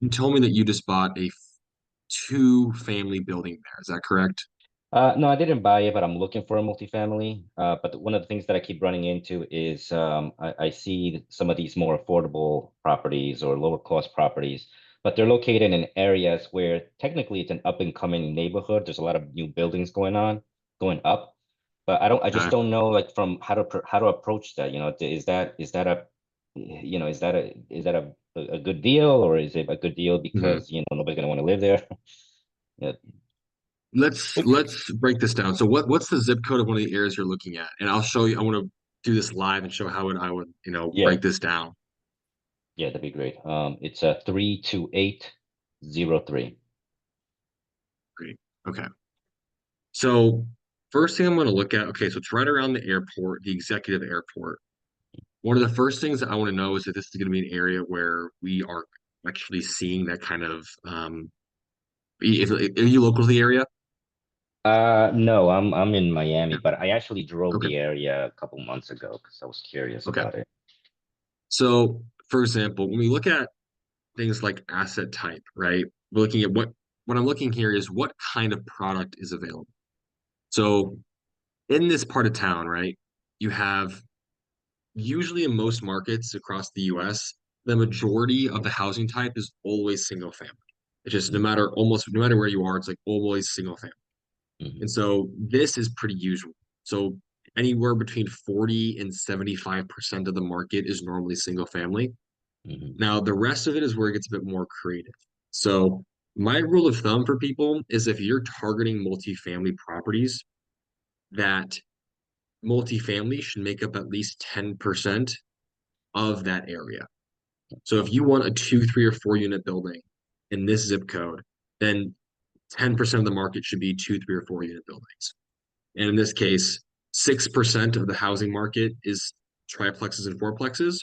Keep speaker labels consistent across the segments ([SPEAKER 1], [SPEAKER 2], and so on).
[SPEAKER 1] You told me that you just bought a two-family building there. Is that correct?
[SPEAKER 2] No, I didn't buy it, but I'm looking for a multifamily. But one of the things that I keep running into is I see some of these more affordable properties or lower cost properties, but they're located in areas where technically it's an up and coming neighborhood. There's a lot of new buildings going up, but I just
[SPEAKER 1] Okay.
[SPEAKER 2] don't know like from how to approach that. Is that a, is that a good deal, or is it a good deal
[SPEAKER 1] Mhm.
[SPEAKER 2] because nobody's gonna want to live there? Yeah.
[SPEAKER 1] Let's break this down. So what's the zip code of one of the areas you're looking at? And I'll show you. I want to do this live and show how I would,
[SPEAKER 2] Yeah.
[SPEAKER 1] break this down.
[SPEAKER 2] Yeah, that'd be great. It's a 32803.
[SPEAKER 1] Great. Okay. So first thing I'm going to look at, okay, so it's right around the airport, the executive airport. One of the first things that I want to know is that this is going to be an area where we are actually seeing that kind of are you local to the area?
[SPEAKER 2] No, I'm in Miami,
[SPEAKER 1] Yeah.
[SPEAKER 2] but I actually drove
[SPEAKER 1] Okay.
[SPEAKER 2] the area a couple months ago because I was curious
[SPEAKER 1] Okay.
[SPEAKER 2] about it.
[SPEAKER 1] So for example, when we look at things like asset type, right? We're looking at what I'm looking here is what kind of product is available. So in this part of town, right, you have usually in most markets across the US, the majority of the housing type is always single family. It's just no matter where you are, it's like always single family.
[SPEAKER 2] Mm-hmm.
[SPEAKER 1] And so this is pretty usual. So anywhere between 40 and 75% of the market is normally single family.
[SPEAKER 2] Hmm.
[SPEAKER 1] Now, the rest of it is where it gets a bit more creative. So, my rule of thumb for people is if you're targeting multifamily properties, that multifamily should make up at least 10% of that area. So, if you want a two, three, or four unit building in this zip code, then 10% of the market should be two, three, or four unit buildings. And in this case, 6% of the housing market is triplexes and fourplexes.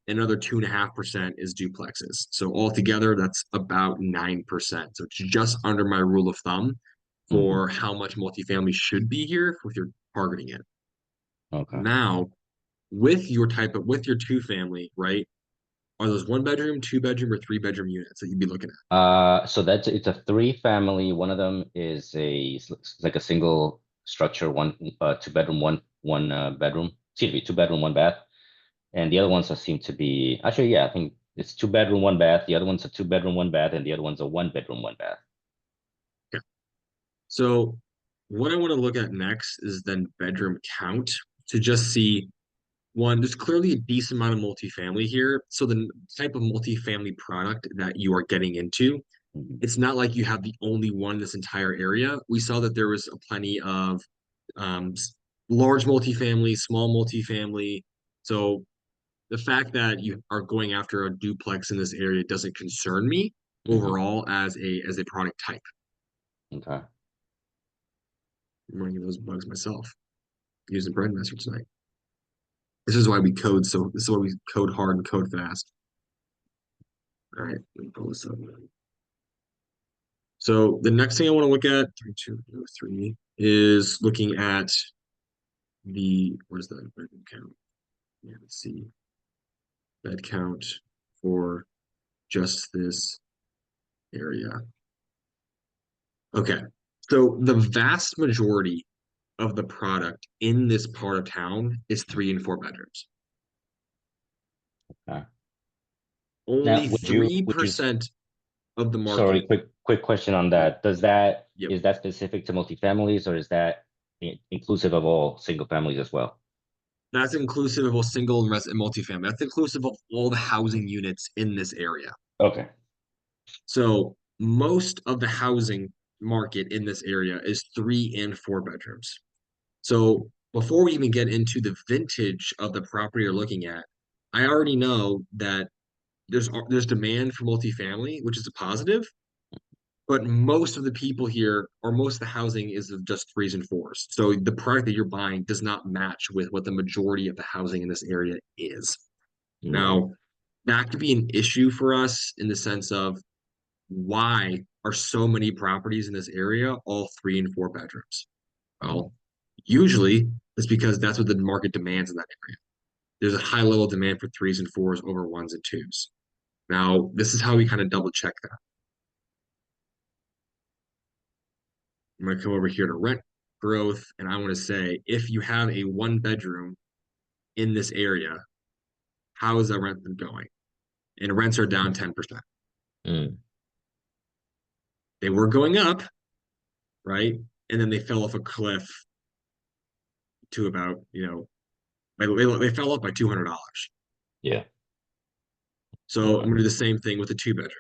[SPEAKER 1] Another 2.5% is duplexes. So altogether, that's about 9%. So it's just under my rule of thumb
[SPEAKER 2] Hmm.
[SPEAKER 1] for how much multifamily should be here if you're targeting it.
[SPEAKER 2] Okay.
[SPEAKER 1] Now, with your two family, right? Are those one bedroom, two bedroom, or three bedroom units that you'd be looking at?
[SPEAKER 2] So it's a three family. One of them is it's like a single structure, two bedroom, one bedroom. Excuse me, two bedroom, one bath. And the other ones seem to be actually, yeah, I think it's two bedroom, one bath. The other one's a two bedroom, one bath, and the other one's a one bedroom, one bath.
[SPEAKER 1] Okay. So what I want to look at next is then bedroom count to just see one, there's clearly a decent amount of multifamily here. So the type of multifamily product that you are getting into,
[SPEAKER 2] Mhm.
[SPEAKER 1] it's not like you have the only one in this entire area. We saw that there was a plenty of um, large multifamily, small multifamily. So the fact that you are going after a duplex in this area doesn't concern me
[SPEAKER 2] Hmm.
[SPEAKER 1] overall as a product type.
[SPEAKER 2] Okay.
[SPEAKER 1] I'm running those bugs myself using BrightInvestor tonight. This is why we code hard and code fast. All right, let me pull this up. So the next thing I want to look at, three, two, three, is looking at where's the bed count? Yeah, let's see, bed count for just this area. Okay, so the vast majority of the product in this part of town is three and four bedrooms.
[SPEAKER 2] Okay. Now,
[SPEAKER 1] Only
[SPEAKER 2] would you
[SPEAKER 1] 3% of the
[SPEAKER 2] sorry,
[SPEAKER 1] market.
[SPEAKER 2] quick question on
[SPEAKER 1] Yeah,
[SPEAKER 2] that.
[SPEAKER 1] yep.
[SPEAKER 2] Is that specific to multifamilies or is that inclusive of all single families as well?
[SPEAKER 1] That's inclusive of both single and resident multifamily. That's inclusive of all the housing units in this area.
[SPEAKER 2] Okay.
[SPEAKER 1] So most of the housing market in this area is three and four bedrooms. So before we even get into the vintage of the property you're looking at, I already know that there's demand for multifamily, which is a positive, but most of the people here or most of the housing is of just threes and fours. So the product that you're buying does not match with what the majority of the housing in this area is.
[SPEAKER 2] Right.
[SPEAKER 1] Now, that could be an issue for us in the sense of why are so many properties in this area all three and four bedrooms?
[SPEAKER 2] Mm.
[SPEAKER 1] Well, usually it's because that's what the market demands in that area. There's a high level of demand for threes and fours over ones and twos. Now, this is how we kind of double check that. I'm going to come over here to rent growth, and I want to say if you have a one bedroom in this area, how is that rent been going? And rents are down 10%.
[SPEAKER 2] Mm,
[SPEAKER 1] They were going up, right? And then they fell off a cliff to about, they fell off by $200.
[SPEAKER 2] yeah.
[SPEAKER 1] So I'm
[SPEAKER 2] Uh,
[SPEAKER 1] going to do the same thing with a two bedroom,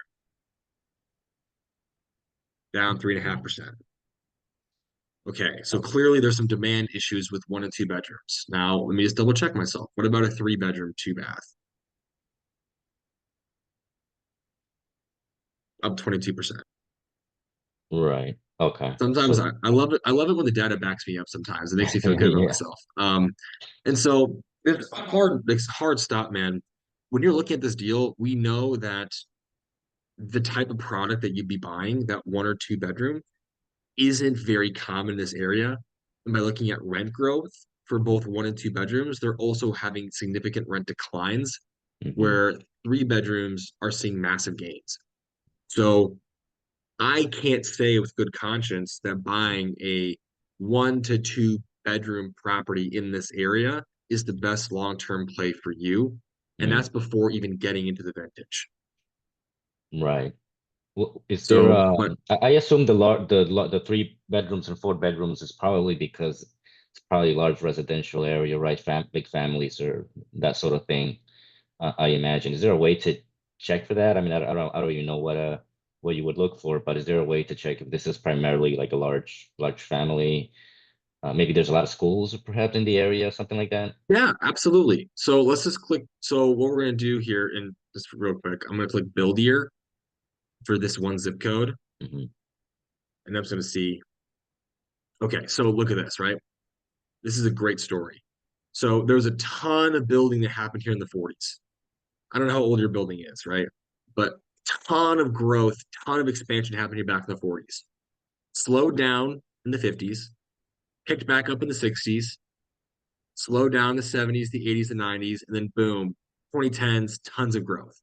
[SPEAKER 1] down
[SPEAKER 2] mm,
[SPEAKER 1] 3.5%. Okay, so
[SPEAKER 2] okay.
[SPEAKER 1] clearly there's some demand issues with one and two bedrooms. Now, let me just double check myself. What about a three bedroom, two bath? Up 22%.
[SPEAKER 2] Right. Okay.
[SPEAKER 1] Sometimes
[SPEAKER 2] So
[SPEAKER 1] I love it. I love it when the data backs me up sometimes. It makes me feel good about
[SPEAKER 2] yeah.
[SPEAKER 1] myself. And so it's hard stop, man. When you're looking at this deal, we know that the type of product that you'd be buying, that one or two bedroom, isn't very common in this area. And by looking at rent growth for both one and two bedrooms, they're also having significant rent declines,
[SPEAKER 2] Hmm.
[SPEAKER 1] where three bedrooms are seeing massive gains. So I can't say with good conscience that buying a one to two bedroom property in this area is the best long-term play for you. And that's
[SPEAKER 2] Mm,
[SPEAKER 1] before even getting into the vintage.
[SPEAKER 2] right. Well, is there
[SPEAKER 1] So, but
[SPEAKER 2] I assume the three bedrooms and four bedrooms is probably because it's probably a large residential area, right? Big families or that sort of thing. I imagine. Is there a way to check for that? I mean, I don't even know what you would look for, but is there a way to check if this is primarily like a large family? Maybe there's a lot of schools perhaps in the area, something like that.
[SPEAKER 1] yeah, absolutely. So let's just click. So what we're going to do here, and just real quick, I'm going to click build year for this one zip code.
[SPEAKER 2] Hmm.
[SPEAKER 1] And I'm just going to see, okay, so look at this, right? This is a great story. So there was a ton of building that happened here in the 40s. I don't know how old your building is, right? But ton of growth, ton of expansion happened here back in the 40s. Slowed down in the 50s, picked back up in the 60s, slowed down in the 70s, the 80s, the 90s, and then boom, 2010s, tons of growth.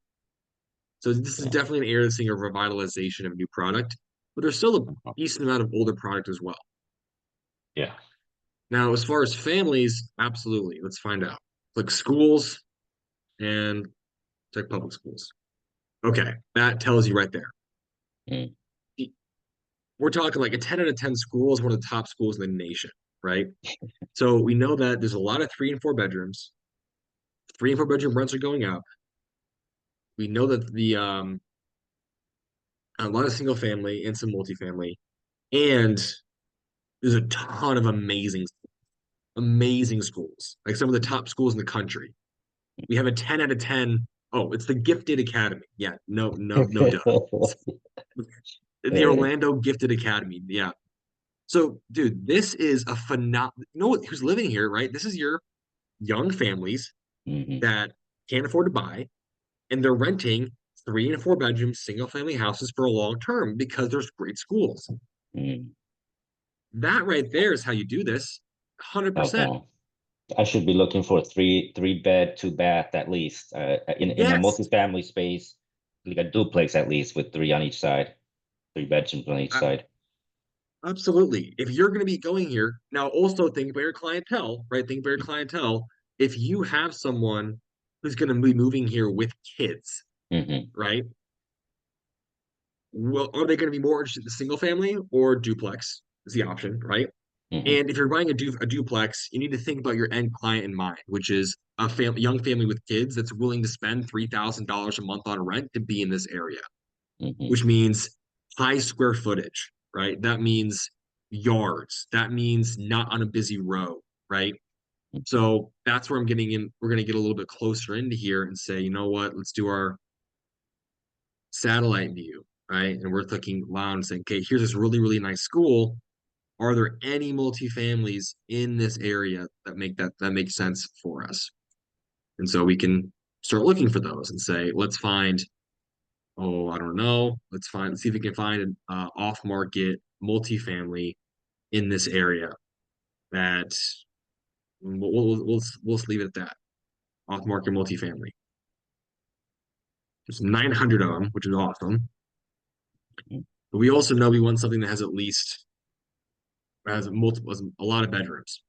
[SPEAKER 1] So this is
[SPEAKER 2] Yeah.
[SPEAKER 1] definitely an area that's seeing a revitalization of new product, but there's still a
[SPEAKER 2] Uh-huh.
[SPEAKER 1] decent amount of older product as well.
[SPEAKER 2] Yeah.
[SPEAKER 1] Now, as far as families, absolutely. Let's find out. Like schools and check public schools. Okay, that tells you right there.
[SPEAKER 2] Mm,
[SPEAKER 1] We're talking like a 10 out of 10 school is one of the top schools in the nation, right? So we know that there's a lot of three and four bedrooms. Three and four bedroom rents are going up. We know that the a lot of single family and some multifamily, and there's a ton of amazing schools, like some of the top schools in the country. We have a 10 out of 10. Oh, it's the Gifted Academy. Yeah, no duh. The
[SPEAKER 2] uh,
[SPEAKER 1] Orlando Gifted Academy. Yeah. So, dude, this is a phenomenal. You know who's living here, right? This is your young families
[SPEAKER 2] mhm,
[SPEAKER 1] that can't afford to buy, and they're renting three and four bedroom single family houses for a long term because there's great schools.
[SPEAKER 2] mm.
[SPEAKER 1] That right there is how you do this. 100%.
[SPEAKER 2] Okay. I should be looking for three bed, two bath at least, in a
[SPEAKER 1] Yes,
[SPEAKER 2] multi-family space, like a duplex at least with three on each side, three bedrooms on each
[SPEAKER 1] a-
[SPEAKER 2] side.
[SPEAKER 1] absolutely. If you're going to be going here, now also think about your clientele, right? Think about your clientele. If you have someone who's going to be moving here with kids,
[SPEAKER 2] Mm-hmm.
[SPEAKER 1] right? Well, are they going to be more interested in the single family or duplex? Is the option, right?
[SPEAKER 2] Mm-hmm.
[SPEAKER 1] And if you're buying a duplex, you need to think about your end client in mind, which is a young family with kids that's willing to spend $3,000 a month on rent to be in this area,
[SPEAKER 2] Mm-hmm.
[SPEAKER 1] which means high square footage, right? That means yards. That means not on a busy road, right?
[SPEAKER 2] Mm-hmm.
[SPEAKER 1] So that's where I'm getting in. We're going to get a little bit closer into here and say, you know what? Let's do our satellite view, right? And we're looking around and saying, okay, here's this really nice school. Are there any multifamilies in this area that make sense for us? And so we can start looking for those and say, let's find, oh, I don't know, let's see if we can find an off-market multifamily in this area that we'll just leave it at that. Off-market multifamily. There's 900 of them, which is awesome.
[SPEAKER 2] Mm,
[SPEAKER 1] But we also know we want something that has multiple, a lot of bedrooms.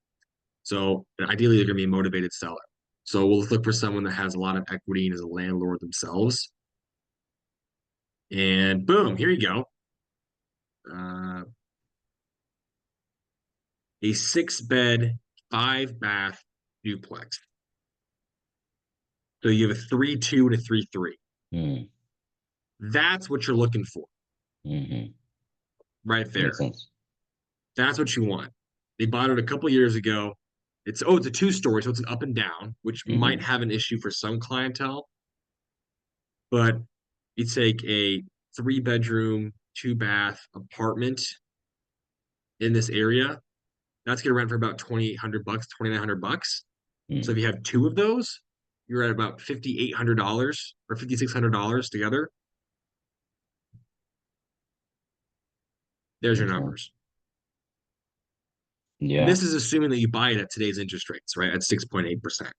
[SPEAKER 1] So ideally, they're going to be a motivated seller. So we'll look for someone that has a lot of equity and is a landlord themselves. And boom, here you go. Uh, a 6 bed, 5 bath duplex. So you have a 3-2 and a 3-3.
[SPEAKER 2] mm,
[SPEAKER 1] That's what you're looking for
[SPEAKER 2] mm-hmm.
[SPEAKER 1] right
[SPEAKER 2] Makes
[SPEAKER 1] there.
[SPEAKER 2] sense.
[SPEAKER 1] That's what you want. They bought it a couple years ago. It's a 2 story, so it's an up and down, which might
[SPEAKER 2] Mm-hmm.
[SPEAKER 1] have an issue for some clientele. But you take a 3 bedroom, 2 bath apartment in this area, that's gonna rent for about 2,800 bucks, 2,900 bucks. So if
[SPEAKER 2] Mm,
[SPEAKER 1] you have two of those, you're at about $5,800 or $5,600 together. There's your
[SPEAKER 2] makes sense.
[SPEAKER 1] numbers. And
[SPEAKER 2] Yeah.
[SPEAKER 1] this is assuming that you buy it at today's interest rates, right? At 6.8%.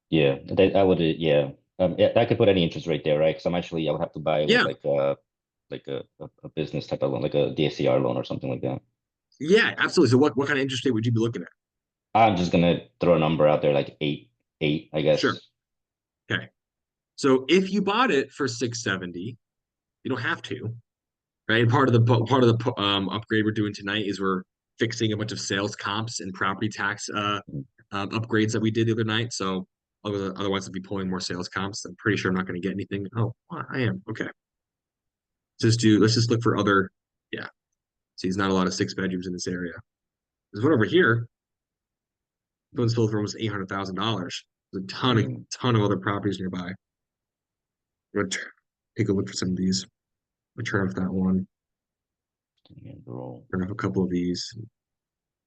[SPEAKER 2] Yeah. I would, yeah. Yeah, I could put any interest rate there, right? Because I'm actually, I would have to buy with
[SPEAKER 1] Yeah,
[SPEAKER 2] like a business type of loan, like a DSCR loan or something like that.
[SPEAKER 1] yeah, absolutely. So what kind of interest rate would you be looking at?
[SPEAKER 2] I'm just gonna throw a number out there, like eight, I
[SPEAKER 1] Sure.
[SPEAKER 2] guess.
[SPEAKER 1] Okay. So if you bought it for 670, you don't have to, right? And part of the upgrade we're doing tonight is we're fixing a bunch of sales comps and property tax
[SPEAKER 2] Mm,
[SPEAKER 1] upgrades that we did the other night. So otherwise, I'd be pulling more sales comps. I'm pretty sure I'm not going to get anything. Oh, I am. Okay. Let's just look for other. Yeah. See, there's not a lot of 6 bedrooms in this area. There's one over here. One's sold for almost $800,000. There's a
[SPEAKER 2] mm,
[SPEAKER 1] ton of other properties nearby. Take a look for some of these. Turn off that one.
[SPEAKER 2] yeah, bro.
[SPEAKER 1] Turn off a couple of these.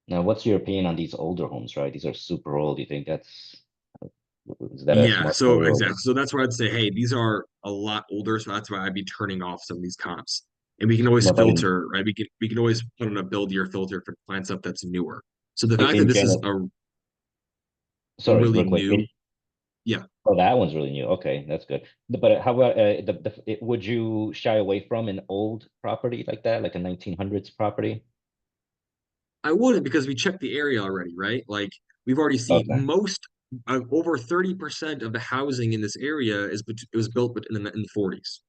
[SPEAKER 2] Now, what's your opinion on these older homes, right? These are super old. Do you think is that a
[SPEAKER 1] Yeah,
[SPEAKER 2] smart
[SPEAKER 1] so
[SPEAKER 2] play or
[SPEAKER 1] exactly. So that's where I'd say, hey, these are a lot older, so that's why I'd be turning off some of these comps. And we can always
[SPEAKER 2] what about in
[SPEAKER 1] filter, right? We can always put on a build year filter for find stuff that's newer. So the fact that
[SPEAKER 2] in
[SPEAKER 1] this is
[SPEAKER 2] general?
[SPEAKER 1] a
[SPEAKER 2] Sorry,
[SPEAKER 1] really
[SPEAKER 2] real quick.
[SPEAKER 1] new, yeah,
[SPEAKER 2] Oh, that one's really new. Okay, that's good. But how about would you shy away from an old property like that, like a 1900s property?
[SPEAKER 1] I wouldn't because we checked the area already, right? Like we've already seen
[SPEAKER 2] Okay,
[SPEAKER 1] most over 30% of the housing in this area it was built in the 40s,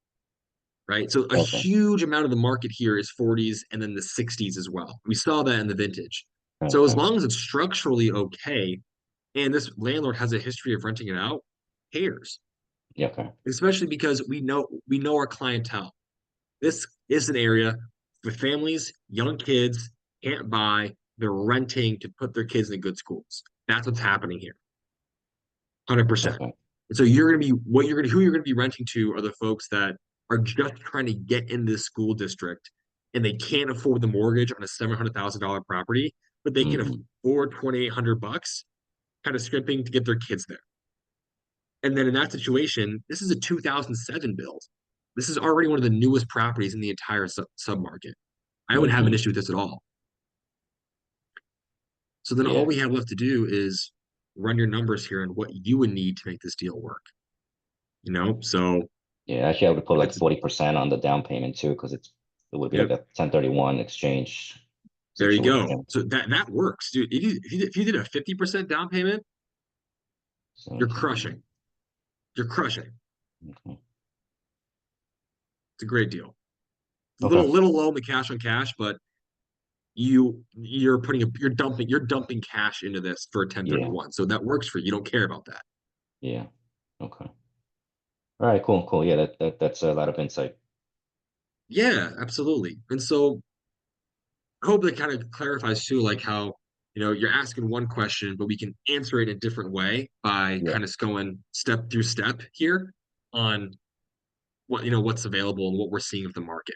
[SPEAKER 1] right? So a
[SPEAKER 2] okay,
[SPEAKER 1] huge amount of the market here is 40s and then the 60s as well. We saw that in the vintage. So as
[SPEAKER 2] okay,
[SPEAKER 1] long as it's structurally okay, and this landlord has a history of renting it out, cares.
[SPEAKER 2] yeah, okay,
[SPEAKER 1] Especially because we know our clientele. This is an area with families, young kids can't buy. They're renting to put their kids in good schools. That's what's happening here, 100%.
[SPEAKER 2] okay.
[SPEAKER 1] And so you're gonna be what you're gonna who you're gonna be renting to are the folks that are just trying to get in this school district and they can't afford the mortgage on a $700,000 property, but they can
[SPEAKER 2] Hmm.
[SPEAKER 1] afford 2,800 bucks, kind of scrimping to get their kids there. And then in that situation, this is a 2007 build. This is already one of the newest properties in the entire submarket. I wouldn't have an
[SPEAKER 2] Hmm.
[SPEAKER 1] issue with this at all. So then all
[SPEAKER 2] Yeah,
[SPEAKER 1] we have left to do is run your numbers here and what you would need to make this deal work. So
[SPEAKER 2] yeah. Actually, I would put
[SPEAKER 1] if
[SPEAKER 2] like
[SPEAKER 1] it's
[SPEAKER 2] 40% on the down payment too, because it would be like
[SPEAKER 1] yep,
[SPEAKER 2] a 1031 exchange
[SPEAKER 1] there you go.
[SPEAKER 2] situation.
[SPEAKER 1] So that works, dude. If you did a 50% down payment, you're
[SPEAKER 2] 17.
[SPEAKER 1] crushing. You're crushing.
[SPEAKER 2] Okay.
[SPEAKER 1] It's a great deal.
[SPEAKER 2] Okay.
[SPEAKER 1] Little low in the cash on cash, but you're dumping cash into this for a
[SPEAKER 2] Yeah.
[SPEAKER 1] 1031. So that works for you. You don't care about that.
[SPEAKER 2] Yeah. Okay. All right. Cool. Cool. Yeah. That's a lot of insight.
[SPEAKER 1] Yeah, absolutely. And so I hope that kind of clarifies too, like how, you're asking one question, but we can answer it a different way by
[SPEAKER 2] Yeah.
[SPEAKER 1] kind of going step through step here on what's available and what we're seeing of the market.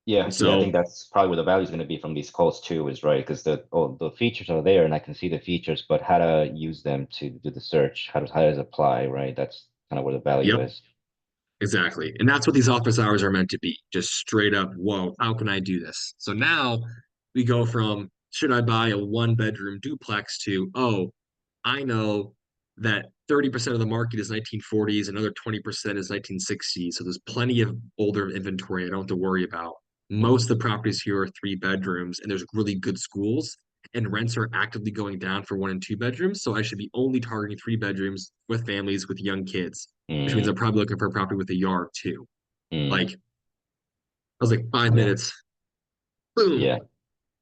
[SPEAKER 2] Yeah,
[SPEAKER 1] And
[SPEAKER 2] yeah, I think
[SPEAKER 1] so,
[SPEAKER 2] that's probably where the value is going to be from these calls too, is right? Because the features are there and I can see the features, but how to use them to do the search, how does it apply, right? That's kind of where the value
[SPEAKER 1] yep,
[SPEAKER 2] is.
[SPEAKER 1] exactly. And that's what these office hours are meant to be. Just straight up, whoa, how can I do this? So now we go from should I buy a 1 bedroom duplex to, oh, I know that 30% of the market is 1940s, another 20% is 1960s. So there's plenty of older inventory I don't have to worry about. Most of the properties here are 3 bedrooms, and there's really good schools, and rents are actively going down for 1 and 2 bedrooms. So I should be only targeting 3 bedrooms with families with young kids, which means
[SPEAKER 2] Mm,
[SPEAKER 1] I'm probably looking for a property with a yard too.
[SPEAKER 2] mm,
[SPEAKER 1] Like I was like five
[SPEAKER 2] yeah,
[SPEAKER 1] minutes, boom.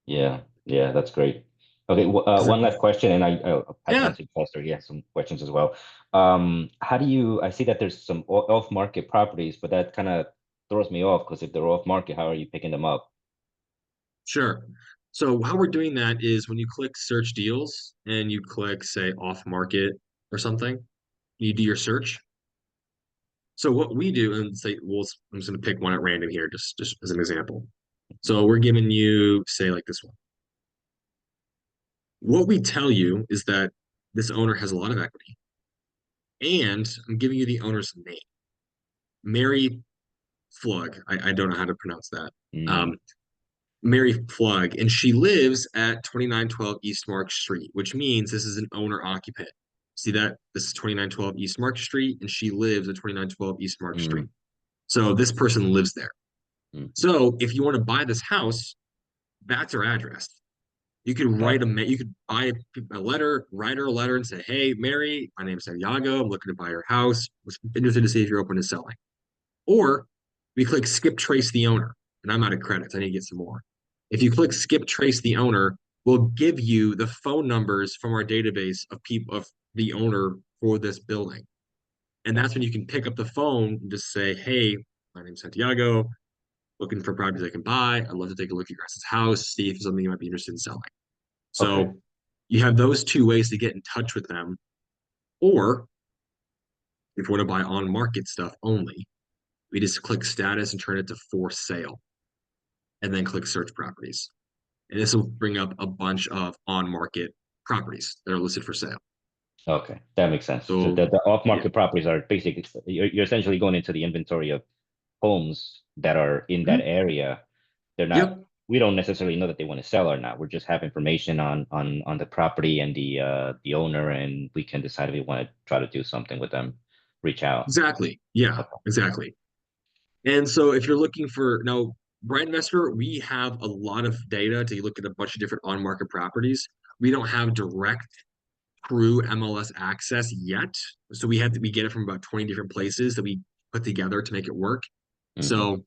[SPEAKER 2] yeah, yeah. That's great. Okay, one last question, and I'll pass it on
[SPEAKER 1] Yeah,
[SPEAKER 2] to Chester. Yeah, some questions as well. How do you? I see that there's some off-market properties, but that kind of throws me off because if they're off-market, how are you picking them up?
[SPEAKER 1] sure. So how we're doing that is when you click search deals and you click say off market or something, you do your search. So what we do and say, well, I'm just going to pick one at random here, just as an example. So we're giving you say like this one. What we tell you is that this owner has a lot of equity, and I'm giving you the owner's name, Mary Flug. I don't know how to pronounce that.
[SPEAKER 2] Mm,
[SPEAKER 1] Um, Mary Plug, and she lives at 2912 East Mark Street, which means this is an owner occupant. See that? This is 2912 East Mark Street, and she lives at 2912 East Mark Street.
[SPEAKER 2] mm,
[SPEAKER 1] So this person lives there.
[SPEAKER 2] mm.
[SPEAKER 1] So if you want to buy this house, that's her address. You could write
[SPEAKER 2] Okay,
[SPEAKER 1] you could buy a letter, write her a letter and say, "Hey, Mary, my name is Santiago. I'm looking to buy your house. Was interested to see if you're open to selling." Or we click skip trace the owner, and I'm out of credits. I need to get some more. If you click skip trace the owner, we'll give you the phone numbers from our database of people of the owner for this building. And that's when
[SPEAKER 2] gotcha.
[SPEAKER 1] you can pick up the phone and just say, "Hey, my name's Santiago, looking for properties I can buy. I'd love to take a look at your guys' house, see if it's something you might be interested in selling."
[SPEAKER 2] Okay,
[SPEAKER 1] So you have those two ways to get in touch with them. Or if you want to buy on market stuff only, we just click status and turn it to for sale and then click search properties. And this will bring up a bunch of on market properties that are listed for sale.
[SPEAKER 2] okay, that makes sense. So
[SPEAKER 1] So
[SPEAKER 2] the
[SPEAKER 1] yeah,
[SPEAKER 2] off-market properties are basically you're essentially going into the inventory of homes that are in that
[SPEAKER 1] mhm,
[SPEAKER 2] area. They're not.
[SPEAKER 1] yep,
[SPEAKER 2] We don't necessarily know that they want to sell or not. We just have information on the property and the owner, and we can decide if we want to try to do something with them. Reach out.
[SPEAKER 1] exactly. Yeah,
[SPEAKER 2] Okay.
[SPEAKER 1] exactly. And so if you're looking for now, BrightInvestor, we have a lot of data to look at a bunch of different on market properties. We don't have direct through MLS access yet. So we get it from about 20 different places that we put together to make it work.
[SPEAKER 2] Mm-hmm.
[SPEAKER 1] So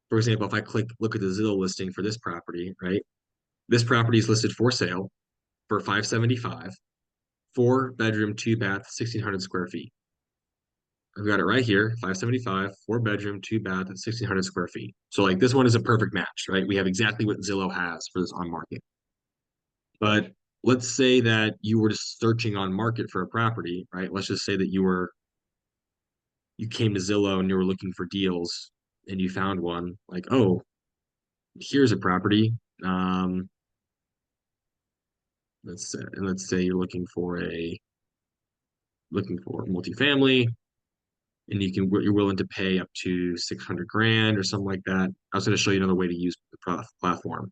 [SPEAKER 1] for example, if I click look at the Zillow listing for this property, right? This property is listed for sale for 575, 4 bedroom, 2 bath, 1,600 square feet. I've got it right here, 575, 4 bedroom, 2 bath, 1,600 square feet. So like this one is a perfect match, right? We have exactly what Zillow has for this on market. But let's say that you were just searching on market for a property, right? Let's just say that you came to Zillow and you were looking for deals and you found one, like, oh, here's a property. Um, let's say you're looking for multifamily, and you're willing to pay up to 600 grand or something like that. I was going to show you another way to use the platform.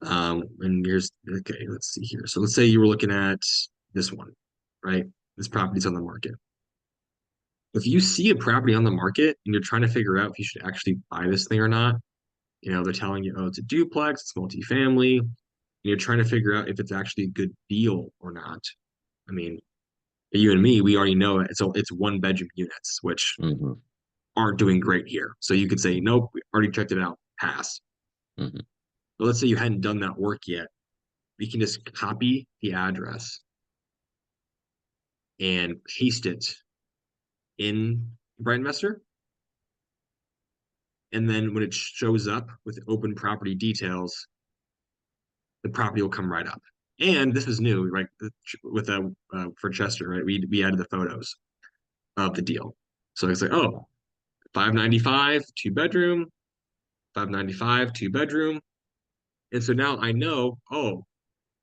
[SPEAKER 1] And here's okay. Let's see here. So let's say you were looking at this one, right? This property's on the market. If you see a property on the market and you're trying to figure out if you should actually buy this thing or not, they're telling you, oh, it's a duplex, it's multifamily, and you're trying to figure out if it's actually a good deal or not. I mean, you and me, we already know it's 1 bedroom units, which
[SPEAKER 2] Mm-hmm.
[SPEAKER 1] aren't doing great here. So you could say, nope, we already checked it out, pass.
[SPEAKER 2] Mm-hmm.
[SPEAKER 1] But let's say you hadn't done that work yet. We can just copy the address and paste it in BrightInvestor. And then when it shows up with open property details, the property will come right up. And this is new, right? With for Chester, right? We added the photos of the deal. So it's like, oh, 595, 2 bedroom, 595, 2 bedroom. And so now I know, oh,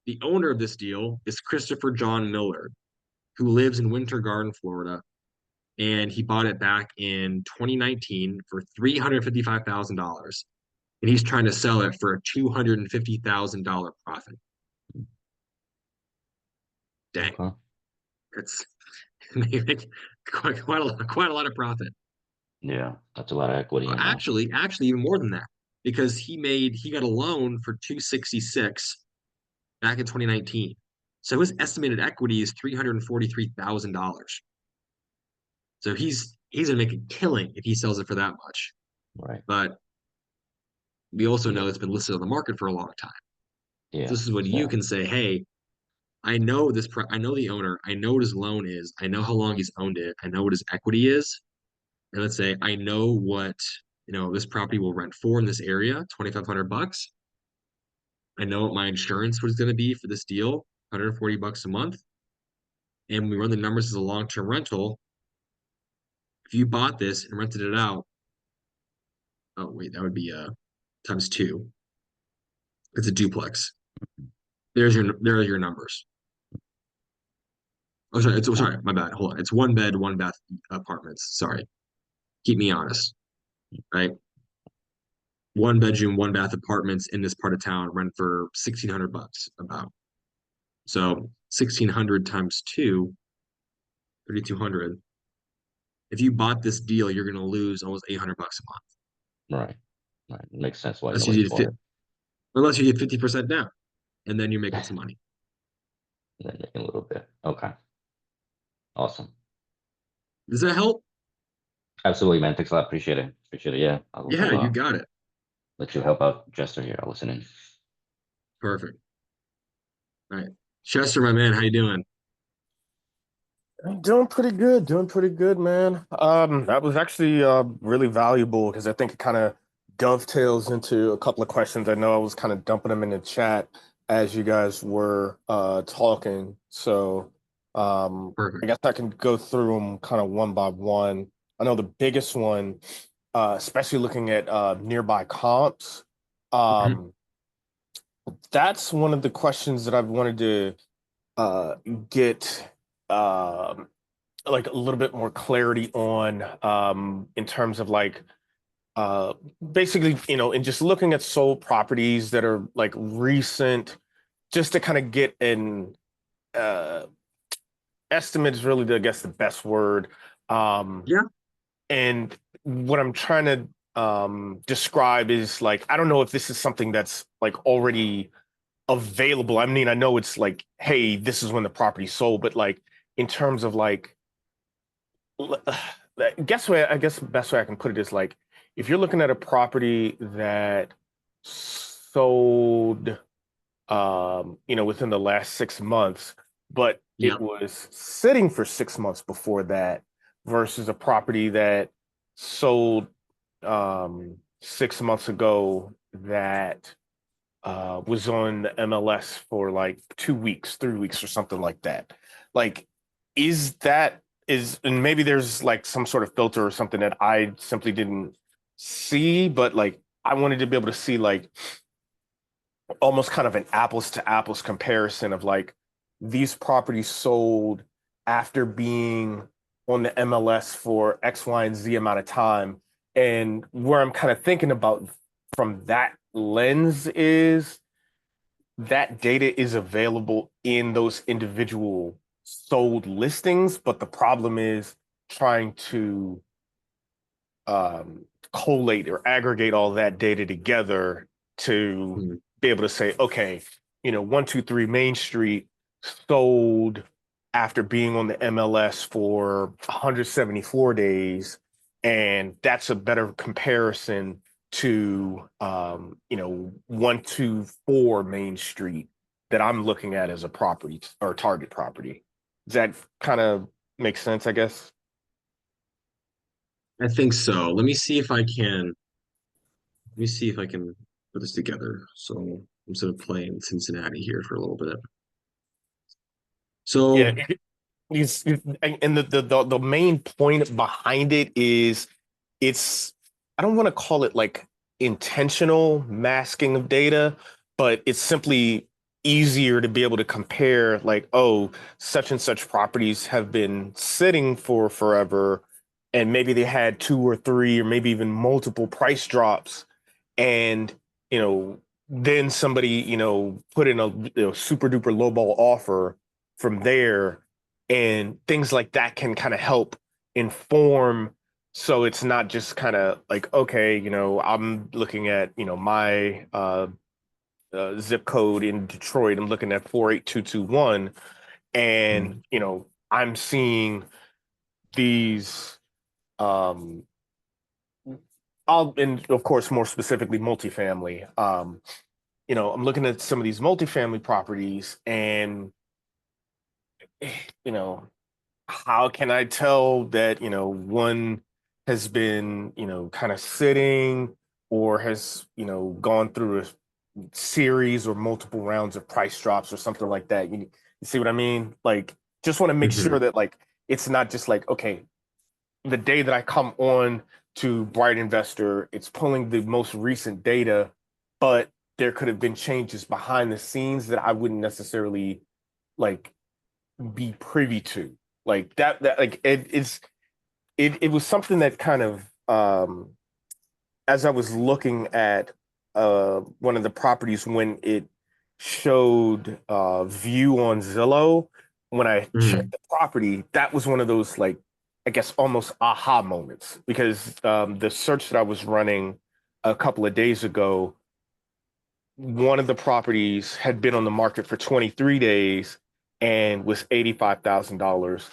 [SPEAKER 1] the owner of this deal is Christopher John Miller, who lives in Winter Garden, Florida. And he bought it back in 2019 for $355,000. And he's trying to sell it for a $250,000 profit. Dang.
[SPEAKER 2] Okay.
[SPEAKER 1] It's they make quite a lot of profit.
[SPEAKER 2] Yeah, that's a lot of equity in there.
[SPEAKER 1] Actually, even more than that, because he got a loan for 266 back in 2019. So his estimated equity is $343,000. So he's gonna make a killing if he sells it for that much.
[SPEAKER 2] Right.
[SPEAKER 1] But we also
[SPEAKER 2] Yeah.
[SPEAKER 1] know it's been listed on the market for a long time. So
[SPEAKER 2] Yeah.
[SPEAKER 1] this is when you
[SPEAKER 2] So,
[SPEAKER 1] can say, hey, I know I know the owner, I know what his loan is, I know how long he's owned it, I know what his equity is. And let's say I know what this property will rent for in this area, 2,500 bucks. I know what my insurance was going to be for this deal, 140 bucks a month. And we run the numbers as a long-term rental. If you bought this and rented it out, oh wait, that would be times two. It's a duplex. There are your numbers. Oh, sorry, my bad. Hold on. It's one bed, one bath apartments. Sorry. Keep me honest, right? One bedroom, one bath apartments in this part of town rent for 1,600 bucks about. So 1,600 times two, 3,200. If you bought this deal, you're going to lose almost 800 bucks a month.
[SPEAKER 2] right. Right. Makes sense why
[SPEAKER 1] Unless you
[SPEAKER 2] nobody's
[SPEAKER 1] did
[SPEAKER 2] bought
[SPEAKER 1] fit, unless you did 50% down, and then you're making
[SPEAKER 2] it.
[SPEAKER 1] some money.
[SPEAKER 2] Then making a little bit. Okay. Awesome.
[SPEAKER 1] Does that help?
[SPEAKER 2] Absolutely, man. Thanks a lot. Appreciate it. Appreciate it. Yeah.
[SPEAKER 1] Yeah,
[SPEAKER 2] I'll
[SPEAKER 1] you got it.
[SPEAKER 2] let you help out Jester here. I'll listen in.
[SPEAKER 1] Perfect. All right. Chester, my man, how you doing?
[SPEAKER 3] I'm doing pretty good, man. That was actually really valuable because I think it kind of dovetails into a couple of questions. I know I was kind of dumping them in the chat as you guys were talking. So I
[SPEAKER 1] Perfect.
[SPEAKER 3] guess I can go through them kind of one by one. I know the biggest one, especially looking at nearby comps,
[SPEAKER 1] Mhm.
[SPEAKER 3] um, that's one of the questions that I've wanted to uh, get. Um, like a little bit more clarity on in terms of like uh basically and just looking at sold properties that are like recent just to kind of get an uh estimate is really I guess the best word um
[SPEAKER 1] Yeah.
[SPEAKER 3] and what I'm trying to describe is like I don't know if this is something that's like already available. I mean, I know it's like hey, this is when the property sold, but like in terms of like I guess the best way I can put it is like if you're looking at a property that sold within the last 6 months, but it
[SPEAKER 1] Yep.
[SPEAKER 3] was sitting for 6 months before that versus a property that sold 6 months ago that was on the MLS for like 2 weeks, 3 weeks, or something like that. Like, is that and maybe there's like some sort of filter or something that I simply didn't see, but like I wanted to be able to see like almost kind of an apples to apples comparison of like these properties sold after being on the MLS for X, Y, and Z amount of time. And where I'm kind of thinking about from that lens is that data is available in those individual sold listings, but the problem is trying to collate or aggregate all that data together to
[SPEAKER 1] Mhm.
[SPEAKER 3] be able to say, okay, 123 Main Street sold after being on the MLS for 174 days, and that's a better comparison to 124 Main Street that I'm looking at as a property or target property. Does that kind of make sense, I guess?
[SPEAKER 1] I think so. Let me see if I can put this together. So I'm sort of playing Cincinnati here for a little bit.
[SPEAKER 3] Yeah,
[SPEAKER 1] So
[SPEAKER 3] and the main point behind it is it's I don't want to call it like intentional masking of data, but it's simply easier to be able to compare like, oh, such and such properties have been sitting for forever, and maybe they had two or three or maybe even multiple price drops, and you know, then somebody, put in a super duper lowball offer from there and things like that can kind of help inform. So it's not just kind of like, okay, I'm looking at, my zip code in Detroit. I'm looking at 48221, and
[SPEAKER 1] Mhm.
[SPEAKER 3] I'm seeing these and of course more specifically multifamily. I'm looking at some of these multifamily properties, and you know how can I tell that one has been kind of sitting, or has gone through a series or multiple rounds of price drops or something like that. You see what I mean? Like, just want to make
[SPEAKER 1] Mhm.
[SPEAKER 3] sure that like it's not just like, okay, the day that I come on to Bright Investor, it's pulling the most recent data, but there could have been changes behind the scenes that I wouldn't necessarily like be privy to. Like that like it was something that kind of as I was looking at one of the properties when it showed view on Zillow, when I checked
[SPEAKER 1] Mhm.
[SPEAKER 3] the property, that was one of those like, I guess, almost aha moments, because the search that I was running a couple of days ago, one of the properties had been on the market for 23 days and was $85,000.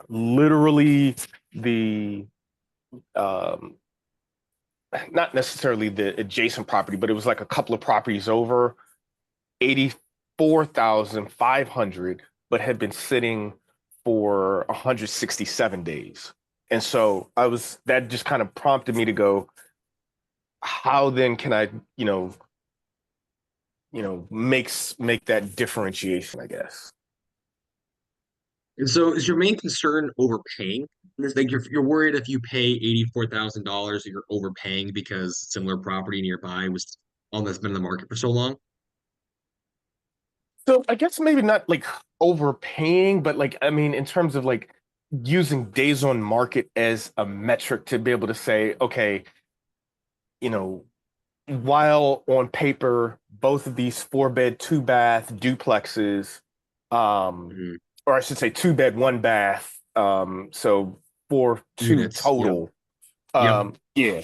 [SPEAKER 3] Literally the um not necessarily the adjacent property, but it was like a couple of properties over, 84,500, but had been sitting for 167 days. And so that just kind of prompted me to go, how then can I, make that differentiation, I guess.
[SPEAKER 1] And so is your main concern overpaying? It's like you're worried if you pay $84,000 you're overpaying because similar property nearby was on that's been in the market for so long?
[SPEAKER 3] So I guess maybe not like overpaying, but like, I mean, in terms of like using days on market as a metric to be able to say, okay, you know, while on paper, both of these 4-bed, 2-bath duplexes, um,
[SPEAKER 1] Mhm.
[SPEAKER 3] or I should say 2-bed, 1-bath, so 4-2
[SPEAKER 1] Units. Yep.
[SPEAKER 3] total,
[SPEAKER 1] Yep.
[SPEAKER 3] yeah,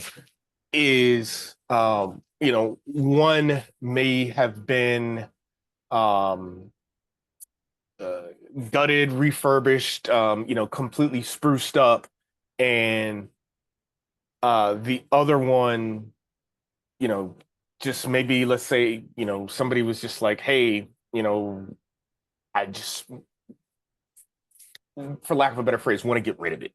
[SPEAKER 3] is one may have been um uh, gutted, refurbished, completely spruced up, and the other one, you know, just maybe, let's say, somebody was just like, hey, I just, for lack of a better phrase, want to get rid of it,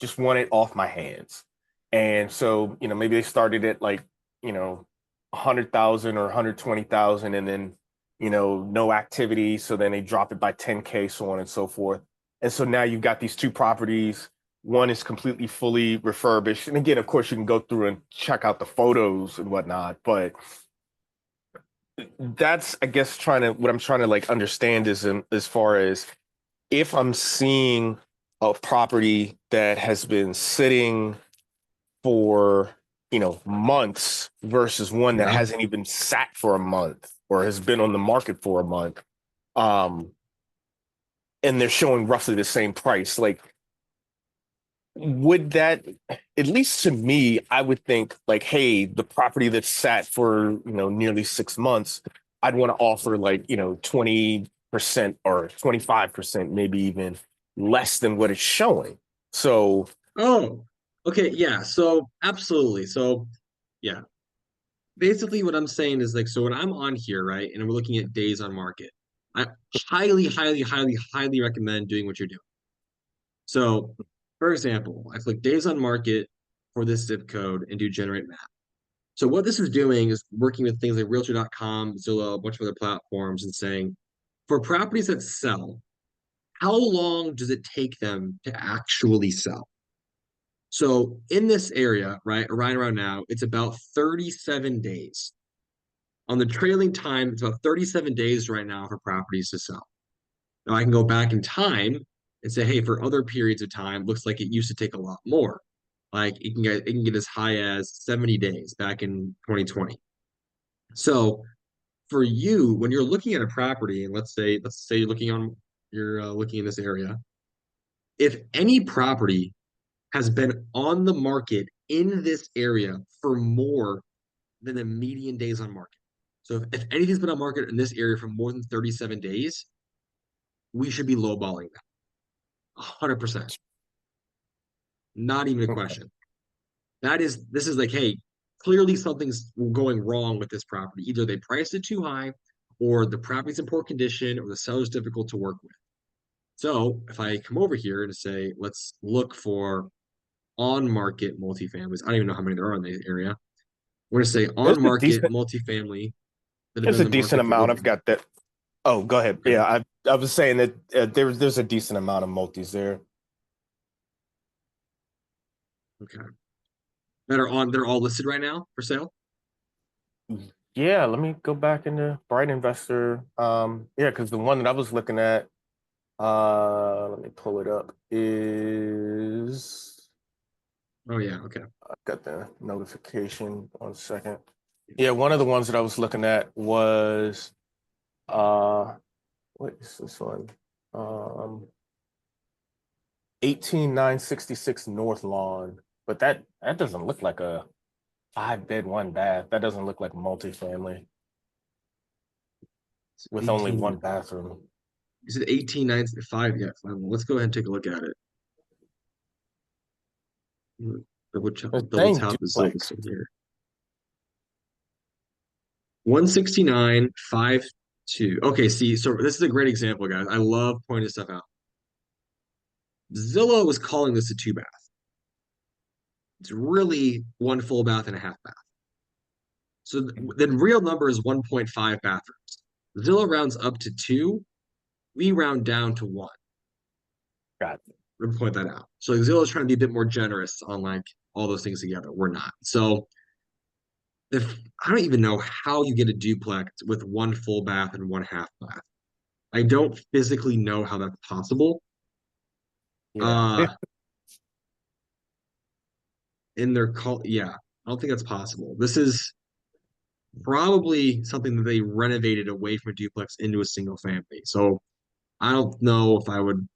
[SPEAKER 3] just want it off my hands. And so, maybe they started at like, 100,000 or 120,000, and then, no activity. So then they drop it by 10K, so on and so forth. And so now you've got these two properties. One is completely fully refurbished. And again, of course, you can go through and check out the photos and whatnot, but that's, I guess, what I'm trying to like understand is as far as if I'm seeing a property that has been sitting for, months versus one that
[SPEAKER 1] Yeah.
[SPEAKER 3] hasn't even sat for a month or has been on the market for a month, um, and they're showing roughly the same price, like, would that, at least to me, I would think like, hey, the property that's sat for, nearly 6 months, I'd want to offer like, 20% or 25%, maybe even less than what it's showing. So,
[SPEAKER 1] Oh, okay. Yeah. So absolutely. So yeah. Basically what I'm saying is like, so when I'm on here, right, and we're looking at days on market, I highly, highly, highly, highly recommend doing what you're doing. So, for example, I click days on market for this zip code and do generate map. So what this is doing is working with things like Realtor.com, Zillow, a bunch of other platforms, and saying, for properties that sell, how long does it take them to actually sell? So in this area, right around now, it's about 37 days. On the trailing time, it's about 37 days right now for properties to sell. Now I can go back in time and say, hey, for other periods of time, looks like it used to take a lot more. Like it can get as high as 70 days back in 2020. So for you, when you're looking at a property, and let's say you're looking on you're looking in this area. If any property has been on the market in this area for more than the median days on market. So if anything's been on market in this area for more than 37 days, we should be lowballing that. 100%. Not even a
[SPEAKER 3] Okay.
[SPEAKER 1] question. This is like, hey, clearly something's going wrong with this property. Either they priced it too high, or the property's in poor condition, or the seller's difficult to work with. So if I come over here and say, let's look for on-market multifamilies. I don't even know how many there are in the area. We're gonna say
[SPEAKER 3] There's a
[SPEAKER 1] on-market
[SPEAKER 3] decent
[SPEAKER 1] multifamily that have been
[SPEAKER 3] there's
[SPEAKER 1] in
[SPEAKER 3] a
[SPEAKER 1] the
[SPEAKER 3] decent
[SPEAKER 1] market for
[SPEAKER 3] amount.
[SPEAKER 1] over.
[SPEAKER 3] I've got that. Oh, go ahead.
[SPEAKER 1] Okay.
[SPEAKER 3] Yeah, I was saying that there's a decent amount of multis there.
[SPEAKER 1] Okay. They're all listed right now for sale.
[SPEAKER 3] Yeah, let me go back into BrightInvestor. Yeah, because the one that I was looking at, let me pull it up, is
[SPEAKER 1] Oh yeah, okay.
[SPEAKER 3] I got the notification. 1 second. Yeah, one of the ones that I was looking at was what is this one? 18966 North Lawn. But that doesn't look like a 5-bed, 1 bath. That doesn't look like multifamily with only
[SPEAKER 1] 18,
[SPEAKER 3] one bathroom.
[SPEAKER 1] is it 1895? Yeah, fine. Let's go ahead and take a look at it. Double
[SPEAKER 3] The same
[SPEAKER 1] tap the
[SPEAKER 3] duplex.
[SPEAKER 1] Zillow in here. 169.52. Okay, see, so this is a great example, guys. I love pointing stuff out. Zillow is calling this a 2-bath. It's really 1 full bath and a half bath. So the real number is 1.5 bathrooms. Zillow rounds up to 2. We round down to 1.
[SPEAKER 3] Got it.
[SPEAKER 1] We're gonna point that out. So Zillow is trying to be a bit more generous on like all those things together. We're not. So if I don't even know how you get a duplex with 1 full bath and 1 half bath. I don't physically know how that's possible.
[SPEAKER 3] Yeah.
[SPEAKER 1] Uh in their call, yeah, I don't think that's possible. This is probably something that they renovated away from a duplex into a single family. So I don't know if I would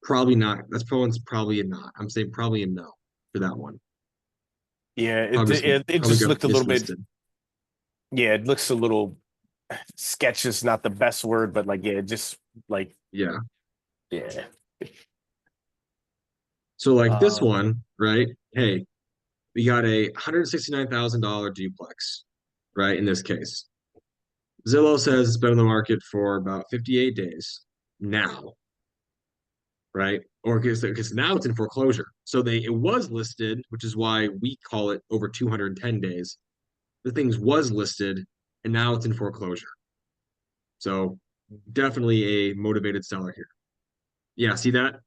[SPEAKER 1] probably not. That's probably a not. I'm saying probably a no for that one.
[SPEAKER 3] Yeah,
[SPEAKER 1] Probably
[SPEAKER 3] it
[SPEAKER 1] probably
[SPEAKER 3] just
[SPEAKER 1] got
[SPEAKER 3] looked a little bit,
[SPEAKER 1] mislisted.
[SPEAKER 3] yeah, it looks a little sketch is not the best word, but like, yeah, just like,
[SPEAKER 1] Yeah.
[SPEAKER 3] yeah.
[SPEAKER 1] So like this
[SPEAKER 3] Um,
[SPEAKER 1] one, right? Hey, we got a $169,000 duplex, right? In this case, Zillow says it's been on the market for about 58 days now, right? Or because now it's in foreclosure. So it was listed, which is why we call it over 210 days. The things was listed, and now it's in foreclosure. So definitely a motivated seller here. Yeah, see that?
[SPEAKER 3] yeah.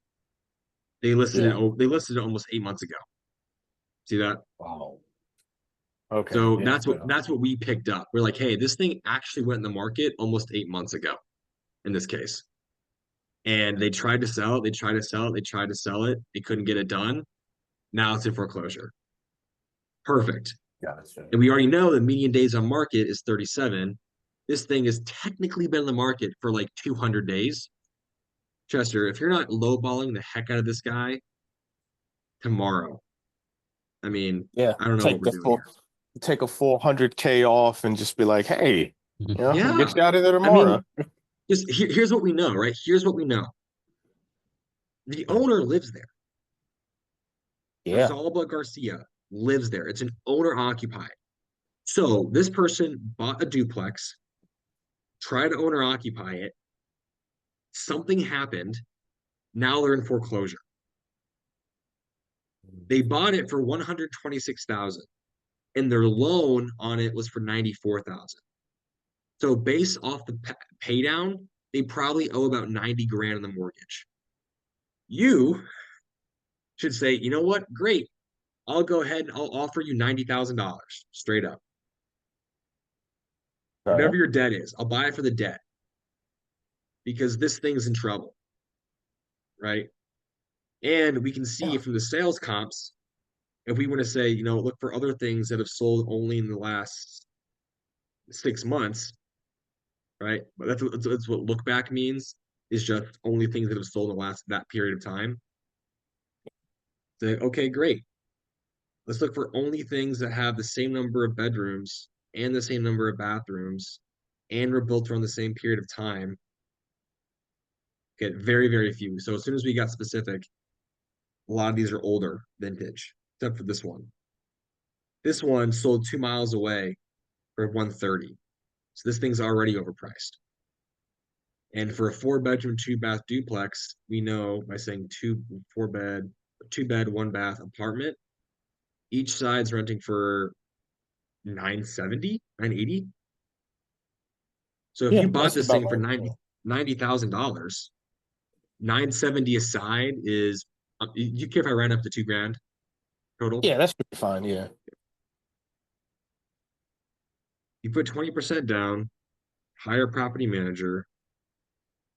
[SPEAKER 1] They listed it almost 8 months ago. See that?
[SPEAKER 3] Wow. Okay.
[SPEAKER 1] So
[SPEAKER 3] Yeah.
[SPEAKER 1] that's what we picked up. We're like, hey, this thing actually went in the market almost 8 months ago in this case. And they tried to sell it, they tried to sell it, they tried to sell it, they couldn't get it done. Now it's in foreclosure. Perfect.
[SPEAKER 3] Gotcha.
[SPEAKER 1] And we already know the median days on market is 37. This thing has technically been in the market for like 200 days. Chester, if you're not lowballing the heck out of this guy tomorrow, I mean,
[SPEAKER 3] Yeah.
[SPEAKER 1] I don't know what we're doing here.
[SPEAKER 3] Take a full 100K off and just be like, hey, you know,
[SPEAKER 1] Yeah.
[SPEAKER 3] get you out of there
[SPEAKER 1] I
[SPEAKER 3] tomorrow.
[SPEAKER 1] mean, here's what we know, right? Here's what we know. The owner lives there.
[SPEAKER 3] Yeah.
[SPEAKER 1] Rosalba Garcia lives there. It's an owner occupied. So this person bought a duplex, tried to owner occupy it. Something happened. Now they're in foreclosure. They bought it for 126,000, and their loan on it was for 94,000. So based off the pay down, they probably owe about 90 grand on the mortgage. You should say, you know what? Great. I'll go ahead and I'll offer you $90,000 straight up.
[SPEAKER 3] Okay.
[SPEAKER 1] Whatever your debt is, I'll buy it for the debt because this thing's in trouble, right? And we can see
[SPEAKER 3] Yeah.
[SPEAKER 1] from the sales comps, if we want to say, look for other things that have sold only in the last 6 months, right? But that's what look back means. is just only things that have sold in the last that period of time. So, okay, great. Let's look for only things that have the same number of bedrooms and the same number of bathrooms and were built around the same period of time. Get very, very few. So as soon as we got specific, a lot of these are older vintage, except for this one. This one sold 2 miles away for 130. So this thing's already overpriced. And for a 4 bedroom, 2 bath duplex, we know by saying two bed, 1 bath apartment, each side's renting for 970, 980. So if
[SPEAKER 3] Yeah,
[SPEAKER 1] you bought
[SPEAKER 3] that's
[SPEAKER 1] this
[SPEAKER 3] about
[SPEAKER 1] thing for
[SPEAKER 3] right.
[SPEAKER 1] $90,000, 970 aside is you care if I ran up to 2 grand total?
[SPEAKER 3] Yeah, that's pretty fine. Yeah.
[SPEAKER 1] You put 20% down, hire a property manager,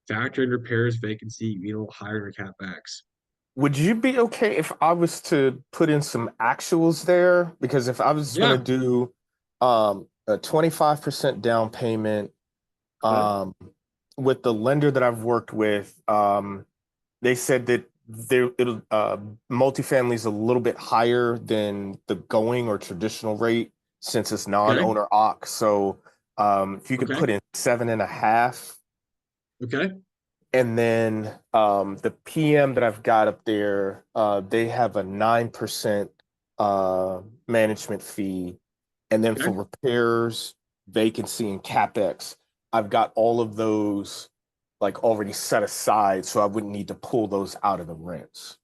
[SPEAKER 1] factor in repairs, vacancy, hire your CapEx.
[SPEAKER 3] Would you be okay if I was to put in some actuals there? Because if I was
[SPEAKER 1] Yeah.
[SPEAKER 3] going to do a 25% down payment with the lender that I've worked with, they said that multifamily is a little bit higher than the going or traditional rate since it's non-owner occ. So if you could put in 7.5.
[SPEAKER 1] Okay.
[SPEAKER 3] And then the PM that I've got up there, they have a 9% management fee. And then for repairs, vacancy, and CapEx, I've got all of those like already set aside, so I wouldn't need to pull those out of the rents.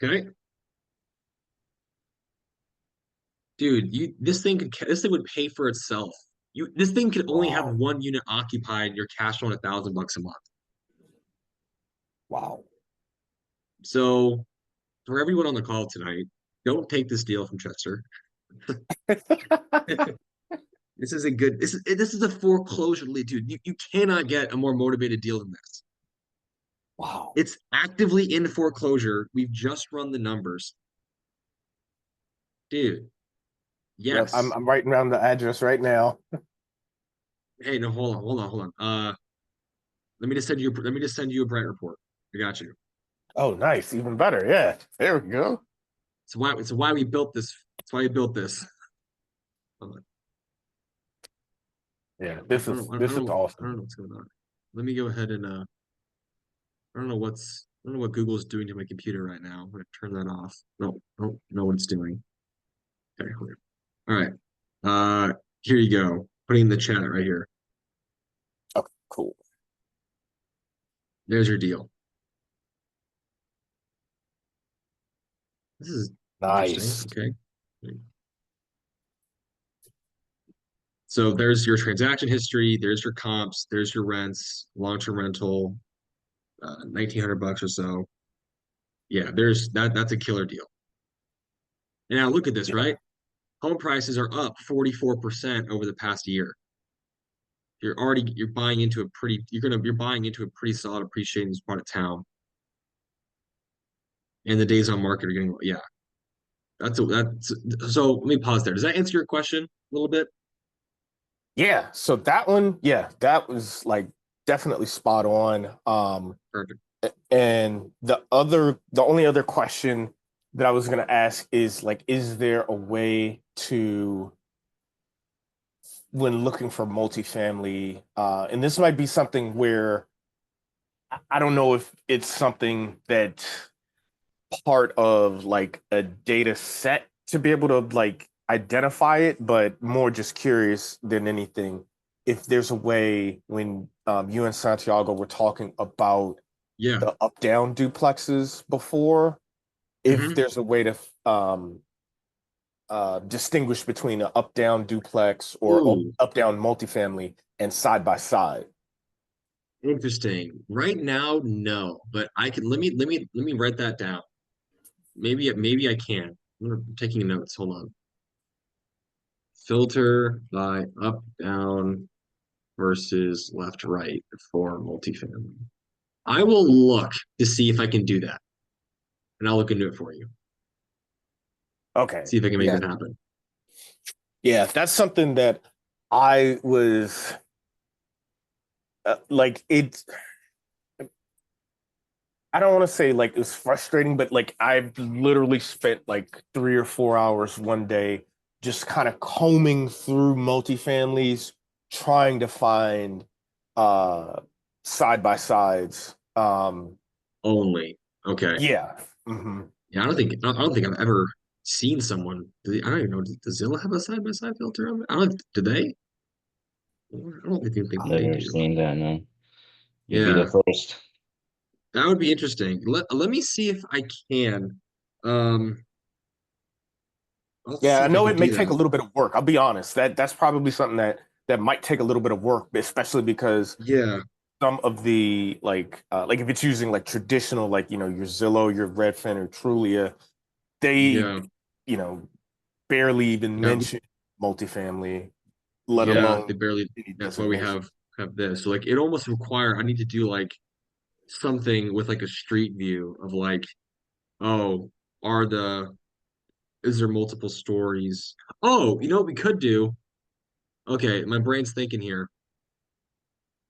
[SPEAKER 1] Okay. Dude, this thing would pay for itself. This thing could only have one unit occupied, your cash on $1,000 a month.
[SPEAKER 3] Wow.
[SPEAKER 1] So for everyone on the call tonight, don't take this deal from Chester. This is a foreclosure lead, dude. You cannot get a more motivated deal than this.
[SPEAKER 3] Wow.
[SPEAKER 1] It's actively in foreclosure. We've just run the numbers. Dude. Yes.
[SPEAKER 3] Yep, I'm writing down the address right now.
[SPEAKER 1] Hey, no, hold on. Let me just send you a Bright report. I got you.
[SPEAKER 3] Oh, nice. Even better. Yeah. There we go.
[SPEAKER 1] It's why we built this. It's why we built this.
[SPEAKER 3] Yeah, this is awesome.
[SPEAKER 1] I don't know what's going on. Let me go ahead and I don't know what Google's doing to my computer right now. I'm gonna turn that off. No, I don't know what it's doing. Okay, all right. Here you go. Putting in the chat right here.
[SPEAKER 3] Okay, cool.
[SPEAKER 1] There's your deal. This is
[SPEAKER 3] nice.
[SPEAKER 1] Okay. So there's your transaction history, there's your comps, there's your rents, long-term rental, $1,900 or so. Yeah, that's a killer deal. And now look at this, right? Home prices are up 44% over the past year. You're buying into a pretty solid appreciating part of town. And the days on market are getting, yeah. So let me pause there. Does that answer your question a little bit?
[SPEAKER 3] Yeah, so that one, that was like definitely spot on.
[SPEAKER 1] Perfect.
[SPEAKER 3] And the only other question that I was going to ask is like, is there a way to, when looking for multifamily, and this might be something where I don't know if it's something that part of like a data set to be able to like identify it, but more just curious than anything if there's a way when you and Santiago were talking about the up-down duplexes before, if there's a way to distinguish between an up-down duplex or up-down multifamily and side by side.
[SPEAKER 1] Interesting. Right now, no, but I can let me write that down. Maybe I can. I'm taking notes. Hold on. Filter by up, down versus left, right for multifamily. I will look to see if I can do that. And I'll look into it for you.
[SPEAKER 3] Okay.
[SPEAKER 1] See if I can make that happen.
[SPEAKER 3] Yeah, that's something that I was like I don't want to say like it was frustrating, but like I've literally spent like 3 or 4 hours one day just kind of combing through multifamilies, trying to find uh side by sides.
[SPEAKER 1] Only. Okay.
[SPEAKER 3] Yeah. Hmm.
[SPEAKER 1] Yeah, I don't think I've ever seen someone. I don't even know. Does Zillow have a side by side filter on it? I don't. Do they? I don't think they
[SPEAKER 2] Never
[SPEAKER 1] do.
[SPEAKER 2] seen that, no. You'd be the
[SPEAKER 1] Yeah,
[SPEAKER 2] first.
[SPEAKER 1] that would be interesting. Let me see if I can. Um, I'll
[SPEAKER 3] Yeah,
[SPEAKER 1] see
[SPEAKER 3] I
[SPEAKER 1] if I
[SPEAKER 3] know
[SPEAKER 1] can
[SPEAKER 3] it may
[SPEAKER 1] do
[SPEAKER 3] take
[SPEAKER 1] that.
[SPEAKER 3] a little bit of work. I'll be honest. That's probably something that might take a little bit of work, especially because
[SPEAKER 1] Yeah,
[SPEAKER 3] some of the like if it's using like traditional like your Zillow, your Redfin or Trulia, they
[SPEAKER 1] yeah,
[SPEAKER 3] barely even
[SPEAKER 1] that,
[SPEAKER 3] mention multifamily, let
[SPEAKER 1] yeah. They
[SPEAKER 3] alone
[SPEAKER 1] barely.
[SPEAKER 3] any
[SPEAKER 1] That's why we
[SPEAKER 3] designation.
[SPEAKER 1] have this. So like, it almost require. I need to do like something with like a street view of like, oh, are the is there multiple stories? Oh, you know what we could do? Okay, my brain's thinking here.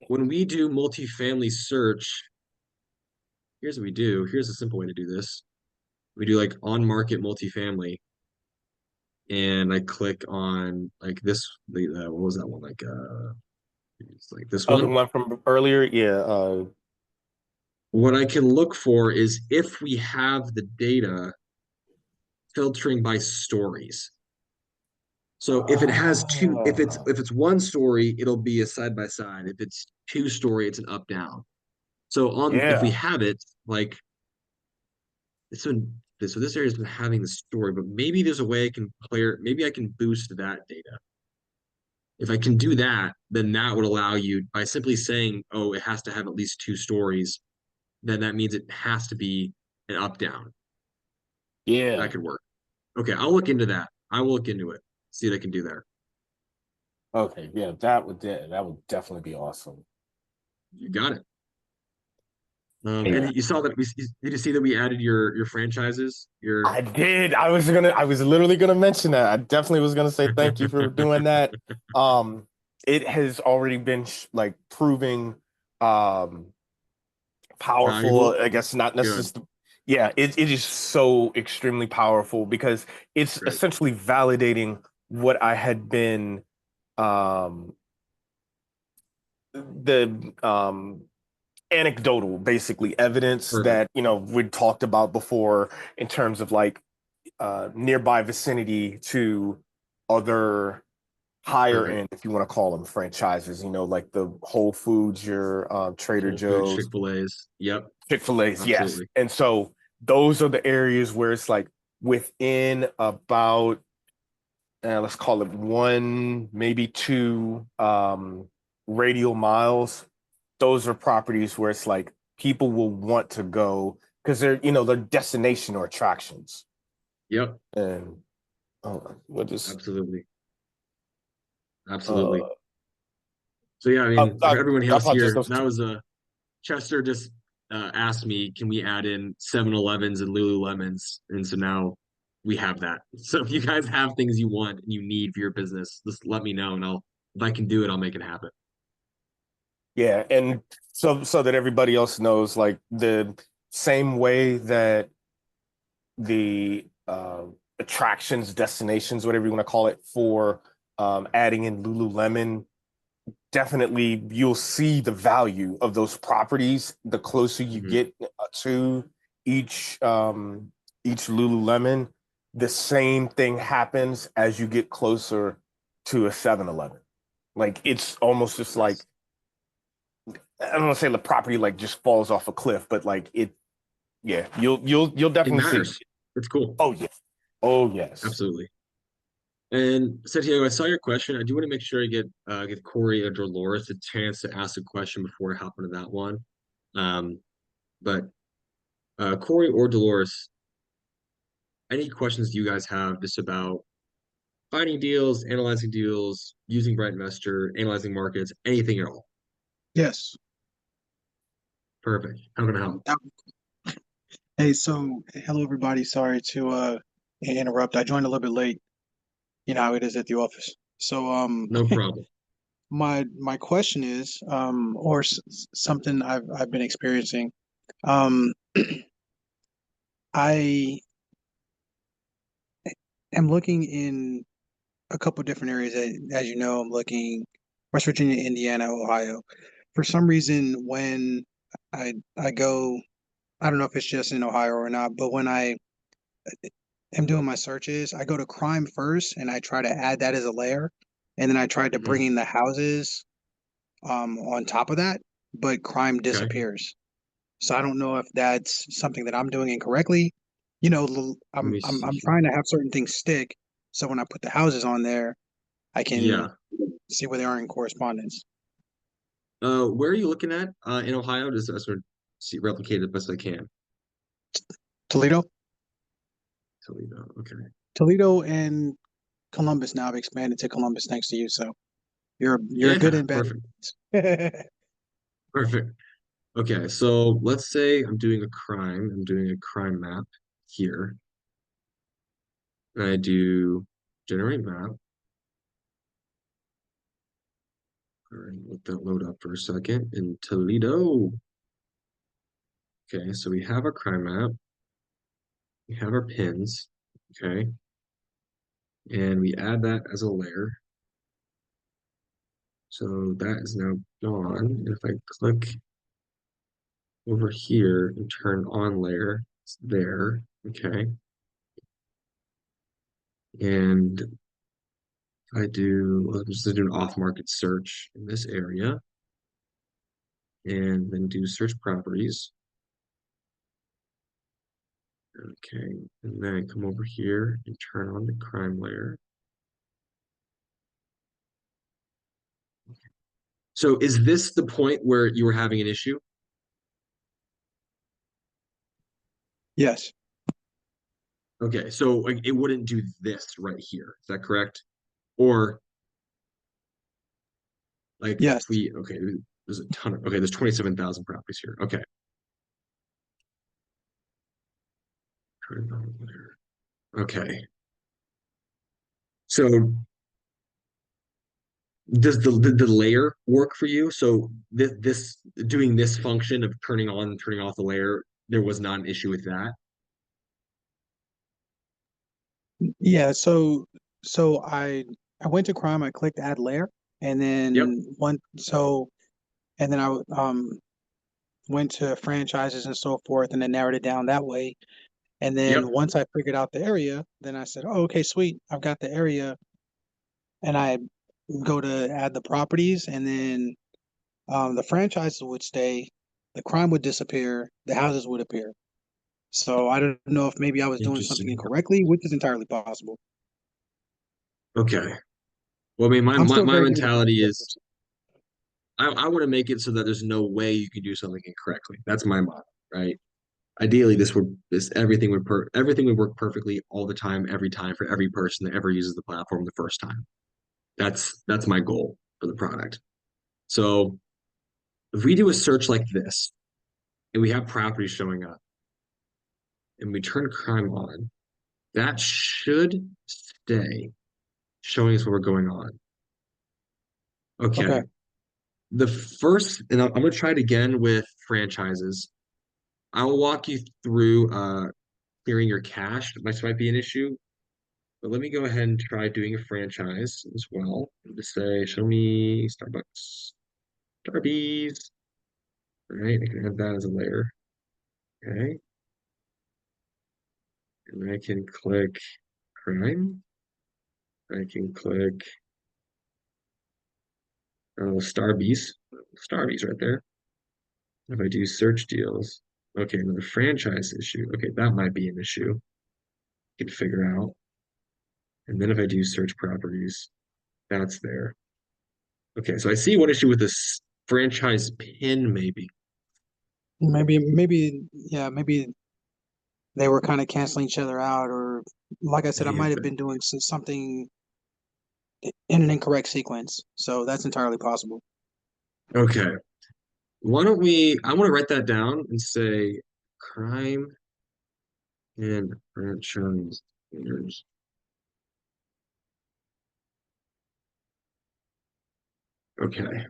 [SPEAKER 1] When we do multifamily search, here's what we do. Here's a simple way to do this. We do like on market multifamily, and I click on like this. What was that one? Like it's like this
[SPEAKER 3] Oh, the
[SPEAKER 1] one.
[SPEAKER 3] one from earlier, yeah.
[SPEAKER 1] What I can look for is if we have the data filtering by stories. So if it has two,
[SPEAKER 3] Ah,
[SPEAKER 1] if it's one story, it'll be a side by side. If it's two story, it's an up down. So on if we
[SPEAKER 3] yeah,
[SPEAKER 1] have it like it's been so this area's been having the story, but maybe there's a way I can clear, maybe I can boost that data. If I can do that, then that would allow you by simply saying, oh, it has to have at least two stories, then that means it has to be an up down.
[SPEAKER 3] yeah.
[SPEAKER 1] That could work. Okay, I'll look into that. I will look into it. See what I can do there.
[SPEAKER 3] Okay, yeah, that would definitely be awesome.
[SPEAKER 1] You got it.
[SPEAKER 3] Yeah.
[SPEAKER 1] And you saw that did you see that we added your franchises? Your
[SPEAKER 3] I did. I was literally gonna mention that. I definitely was gonna say thank you for doing that. Um, it has already been like proving um powerful.
[SPEAKER 1] valuable.
[SPEAKER 3] I guess not
[SPEAKER 1] Good.
[SPEAKER 3] necessarily. Yeah, it is so extremely powerful because it's
[SPEAKER 1] Great.
[SPEAKER 3] essentially validating what I had been um the anecdotal basically evidence
[SPEAKER 1] Perfect.
[SPEAKER 3] that we talked about before in terms of like nearby vicinity to other higher
[SPEAKER 1] Perfect.
[SPEAKER 3] end, if you want to call them franchises, like the Whole Foods, your Trader
[SPEAKER 1] Whole Foods,
[SPEAKER 3] Joe's,
[SPEAKER 1] Chick-fil-A's. Yep,
[SPEAKER 3] Chick-fil-A's, yes.
[SPEAKER 1] absolutely.
[SPEAKER 3] And so those are the areas where it's like within about let's call it one, maybe two radial miles. Those are properties where it's like people will want to go because they're destination or attractions.
[SPEAKER 1] Yep,
[SPEAKER 3] And what is
[SPEAKER 1] absolutely.
[SPEAKER 3] uh,
[SPEAKER 1] Absolutely. So yeah, I mean, for everyone
[SPEAKER 3] I
[SPEAKER 1] else
[SPEAKER 3] apologize.
[SPEAKER 1] here, that was a Chester just asked me, can we add in 7-Elevens and Lululemons? And so now we have that. So if you guys have things you want and you need for your business, just let me know and I'll if I can do it, I'll make it happen.
[SPEAKER 3] Yeah, and so that everybody else knows, like the same way that the attractions, destinations, whatever you want to call it, for adding in Lululemon, definitely you'll see the value of those properties the closer you
[SPEAKER 1] Hmm.
[SPEAKER 3] get to each each Lululemon. The same thing happens as you get closer to a 7-Eleven. Like it's almost just like I don't want to say the property like just falls off a cliff, but like yeah, you'll
[SPEAKER 1] It
[SPEAKER 3] definitely see.
[SPEAKER 1] matters. It's cool.
[SPEAKER 3] Oh yeah, oh yes,
[SPEAKER 1] Absolutely. And Santiago, I saw your question. I do want to make sure I get Corey or Dolores a chance to ask a question before I hop into that one. Um, but Corey or Dolores, any questions you guys have just about finding deals, analyzing deals, using BrightInvestor, analyzing markets, anything at all?
[SPEAKER 4] Yes.
[SPEAKER 1] Perfect. How can I help?
[SPEAKER 4] That- Hey, so hello everybody. Sorry to interrupt. I joined a little bit late. You know how it is at the office. So
[SPEAKER 1] No problem.
[SPEAKER 4] my question is something I've been experiencing. I am looking in a couple different areas. As you know, I'm looking West Virginia, Indiana, Ohio. For some reason, when I go, I don't know if it's just in Ohio or not, but when I am doing my searches, I go to crime first and I try to add that as a layer, and then I tried to
[SPEAKER 1] Mhm.
[SPEAKER 4] bring in the houses on top of that, but crime
[SPEAKER 1] Okay.
[SPEAKER 4] disappears. So I don't know if that's something that I'm doing incorrectly. You know,
[SPEAKER 1] Let me
[SPEAKER 4] I'm
[SPEAKER 1] see.
[SPEAKER 4] trying to have certain things stick, so when I put the houses on there, I can
[SPEAKER 1] Yeah.
[SPEAKER 4] see where they are in correspondence.
[SPEAKER 1] Where are you looking at? In Ohio, just to sort of see replicate it best I can.
[SPEAKER 4] Toledo,
[SPEAKER 1] Toledo. Okay.
[SPEAKER 4] Toledo, and Columbus now have expanded to Columbus thanks to you. So you're a good
[SPEAKER 1] Yeah.
[SPEAKER 4] and bad.
[SPEAKER 1] Perfect. Perfect. Okay. So let's say I'm doing a crime. I'm doing a crime map here. And I do generate map. All right. Let that load up for a second. In Toledo. Okay. So we have our crime map. We have our pins. Okay. And we add that as a layer. So that is now gone. If I click over here and turn on layer, it's there. Okay. And I'm just do an off-market search in this area and then do search properties. Okay. And then I come over here and turn on the crime layer. So is this the point where you were having an issue?
[SPEAKER 4] Yes,
[SPEAKER 1] Okay. So like it wouldn't do this right here. Is that correct? Or like if
[SPEAKER 4] yes.
[SPEAKER 1] we, okay, there's a ton of, okay, there's 27,000 properties here. Okay. Turn on layer. Okay. So does the layer work for you? So this doing this function of turning on and turning off the layer, there was not an issue with that.
[SPEAKER 4] Yeah, so I went to crime, I clicked add layer, and
[SPEAKER 1] Yep,
[SPEAKER 4] then and then I went to franchises and so forth, and then narrowed it down that way. And
[SPEAKER 1] yep,
[SPEAKER 4] then once I figured out the area, then I said, "Oh, okay, sweet, I've got the area." And I go to add the properties, and then the franchises would stay, the crime would disappear, the houses would appear. So I don't know if maybe I was doing something
[SPEAKER 1] interesting.
[SPEAKER 4] incorrectly, which is entirely possible.
[SPEAKER 1] Okay. Well, I mean,
[SPEAKER 4] I'm still
[SPEAKER 1] my
[SPEAKER 4] very new to
[SPEAKER 1] mentality is
[SPEAKER 4] this.
[SPEAKER 1] I want to make it so that there's no way you can do something incorrectly. That's my model, right? Ideally, everything would work perfectly all the time, every time for every person that ever uses the platform the first time. That's my goal for the product. So if we do a search like this and we have properties showing up and we turn crime on, that should stay showing us what we're going on. Okay.
[SPEAKER 4] Okay.
[SPEAKER 1] And I'm going to try it again with franchises. I'll walk you through clearing your cache. This might be an issue, but let me go ahead and try doing a franchise as well. Just say, show me Starbucks, Starbies. All right, I can add that as a layer. Okay. And I can click crime. I can click Starbies. Starbies right there. If I do search deals, okay, another franchise issue. Okay, that might be an issue. You can figure out. And then if I do search properties, that's there. Okay, so I see one issue with this franchise pin, maybe.
[SPEAKER 4] Yeah, maybe they were kind of canceling each other out, or like I said, I
[SPEAKER 1] May
[SPEAKER 4] might
[SPEAKER 1] have
[SPEAKER 4] have
[SPEAKER 1] been.
[SPEAKER 4] been doing something in an incorrect sequence. So that's entirely possible.
[SPEAKER 1] Okay. I want to write that down and say crime and franchise owners. Okay.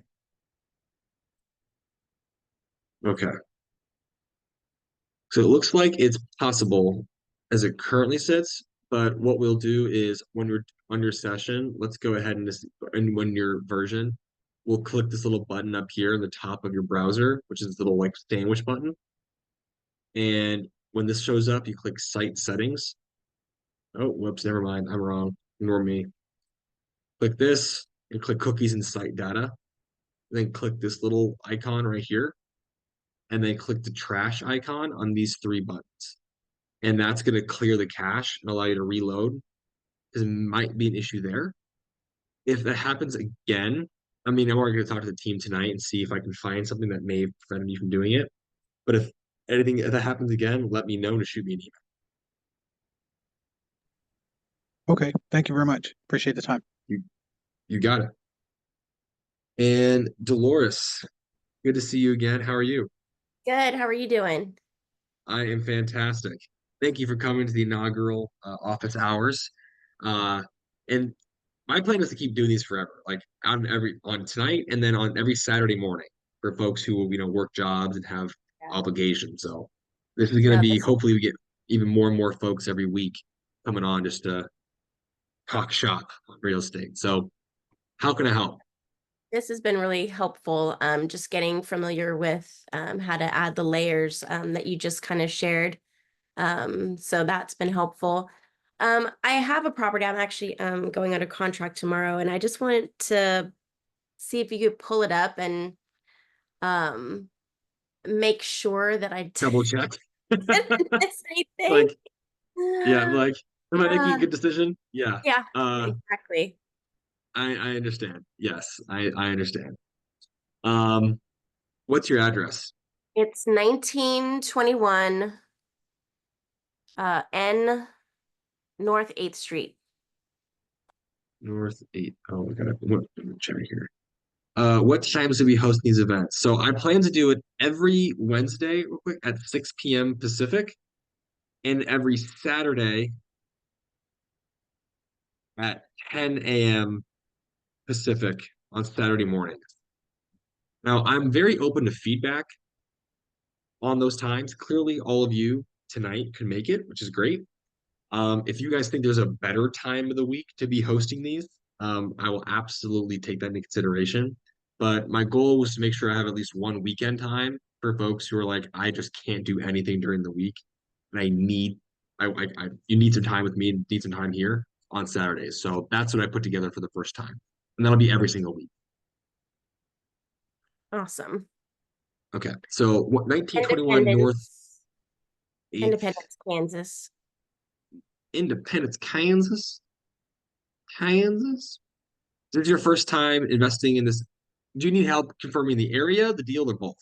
[SPEAKER 1] Okay. So it looks like it's possible as it currently sits, but what we'll do is when we're under session, let's go ahead and just, and when your version, we'll click this little button up here in the top of your browser, which is this little like sandwich button. And when this shows up, you click Site Settings. Oh, whoops, never mind. I'm wrong. Ignore me. Click this and click Cookies and Site Data. Then click this little icon right here. And then click the trash icon on these three buttons. And that's going to clear the cache and allow you to reload because it might be an issue there. If that happens again, I mean, I'm already going to talk to the team tonight and see if I can find something that may prevent me from doing it. But if that happens again, let me know to shoot me an email.
[SPEAKER 4] Okay, thank you very much. Appreciate the time.
[SPEAKER 1] You got it. And Dolores, good to see you again. How are you?
[SPEAKER 5] Good. How are you doing?
[SPEAKER 1] I am fantastic. Thank you for coming to the inaugural office hours. And my plan is to keep doing these forever, like on tonight and then on every Saturday morning for folks who work jobs and have
[SPEAKER 5] Yeah.
[SPEAKER 1] obligations. So this is going to
[SPEAKER 5] No,
[SPEAKER 1] be
[SPEAKER 5] this,
[SPEAKER 1] hopefully we get even more and more folks every week coming on just to talk shop on real estate. So how can I help?
[SPEAKER 5] this has been really helpful. Just getting familiar with how to add the layers that you just kind of shared. So that's been helpful. I have a property. I'm actually going under contract tomorrow, and I just wanted to see if you could pull it up and um, make sure that I
[SPEAKER 1] Double check.
[SPEAKER 5] didn't miss anything.
[SPEAKER 1] Like, yeah, like, am I making a
[SPEAKER 5] Uh,
[SPEAKER 1] good decision? Yeah.
[SPEAKER 5] yeah,
[SPEAKER 1] Uh,
[SPEAKER 5] exactly.
[SPEAKER 1] I understand. Yes, I understand. What's your address?
[SPEAKER 5] It's 1921 N North 8th Street.
[SPEAKER 1] North 8. Oh, we gotta check here. What times do we host these events? So I plan to do it every Wednesday, real quick, at 6 p.m. Pacific, and every Saturday at 10 a.m. Pacific on Saturday mornings. Now, I'm very open to feedback on those times. Clearly, all of you tonight can make it, which is great. If you guys think there's a better time of the week to be hosting these, I will absolutely take that into consideration. But my goal was to make sure I have at least one weekend time for folks who are like, I just can't do anything during the week, and you need some time with me and need some time here on Saturdays. So that's what I put together for the first time, and that'll be every single week.
[SPEAKER 5] Awesome.
[SPEAKER 1] Okay, so what 1921 North 8th,
[SPEAKER 5] Independence, Kansas.
[SPEAKER 1] Independence, Kansas. Kansas? This is your first time investing in this. Do you need help confirming the area, the deal, or both?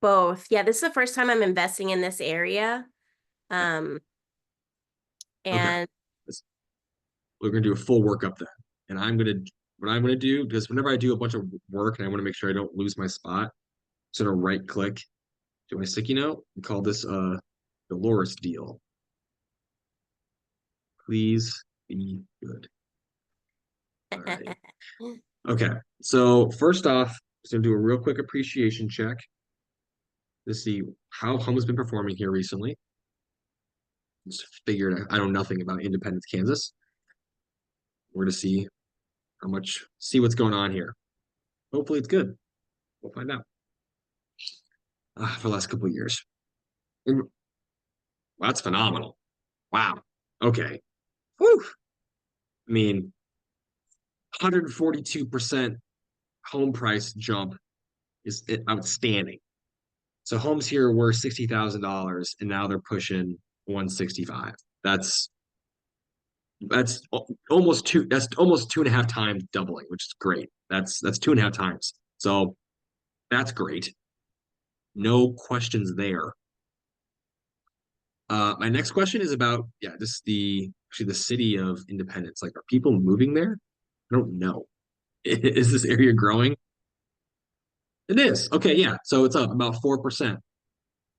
[SPEAKER 5] Both. Yeah, this is the first time I'm investing in this area.
[SPEAKER 1] Okay.
[SPEAKER 5] And
[SPEAKER 1] We're gonna do a full workup then. And what I'm gonna do, because whenever I do a bunch of work and I want to make sure I don't lose my spot, I'm gonna right click, do my sticky note, and call this Dolores deal. Please be good. All right. Okay, so first off, just gonna do a real quick appreciation check to see how home has been performing here recently. Just figured I know nothing about Independence, Kansas. We're to see see what's going on here. Hopefully it's good. We'll find out. For the last couple of years. Wow, that's phenomenal. Wow. Okay. Whew. I mean, 142% home price jump is outstanding. So homes here were $60,000 and now they're pushing 165. That's almost two. That's almost 2.5 times doubling, which is great. That's 2.5 times. So that's great. No questions there. My next question is about just actually the city of Independence. Like, are people moving there? I don't know. Is this area growing? It is. Okay, yeah. So it's up about 4%.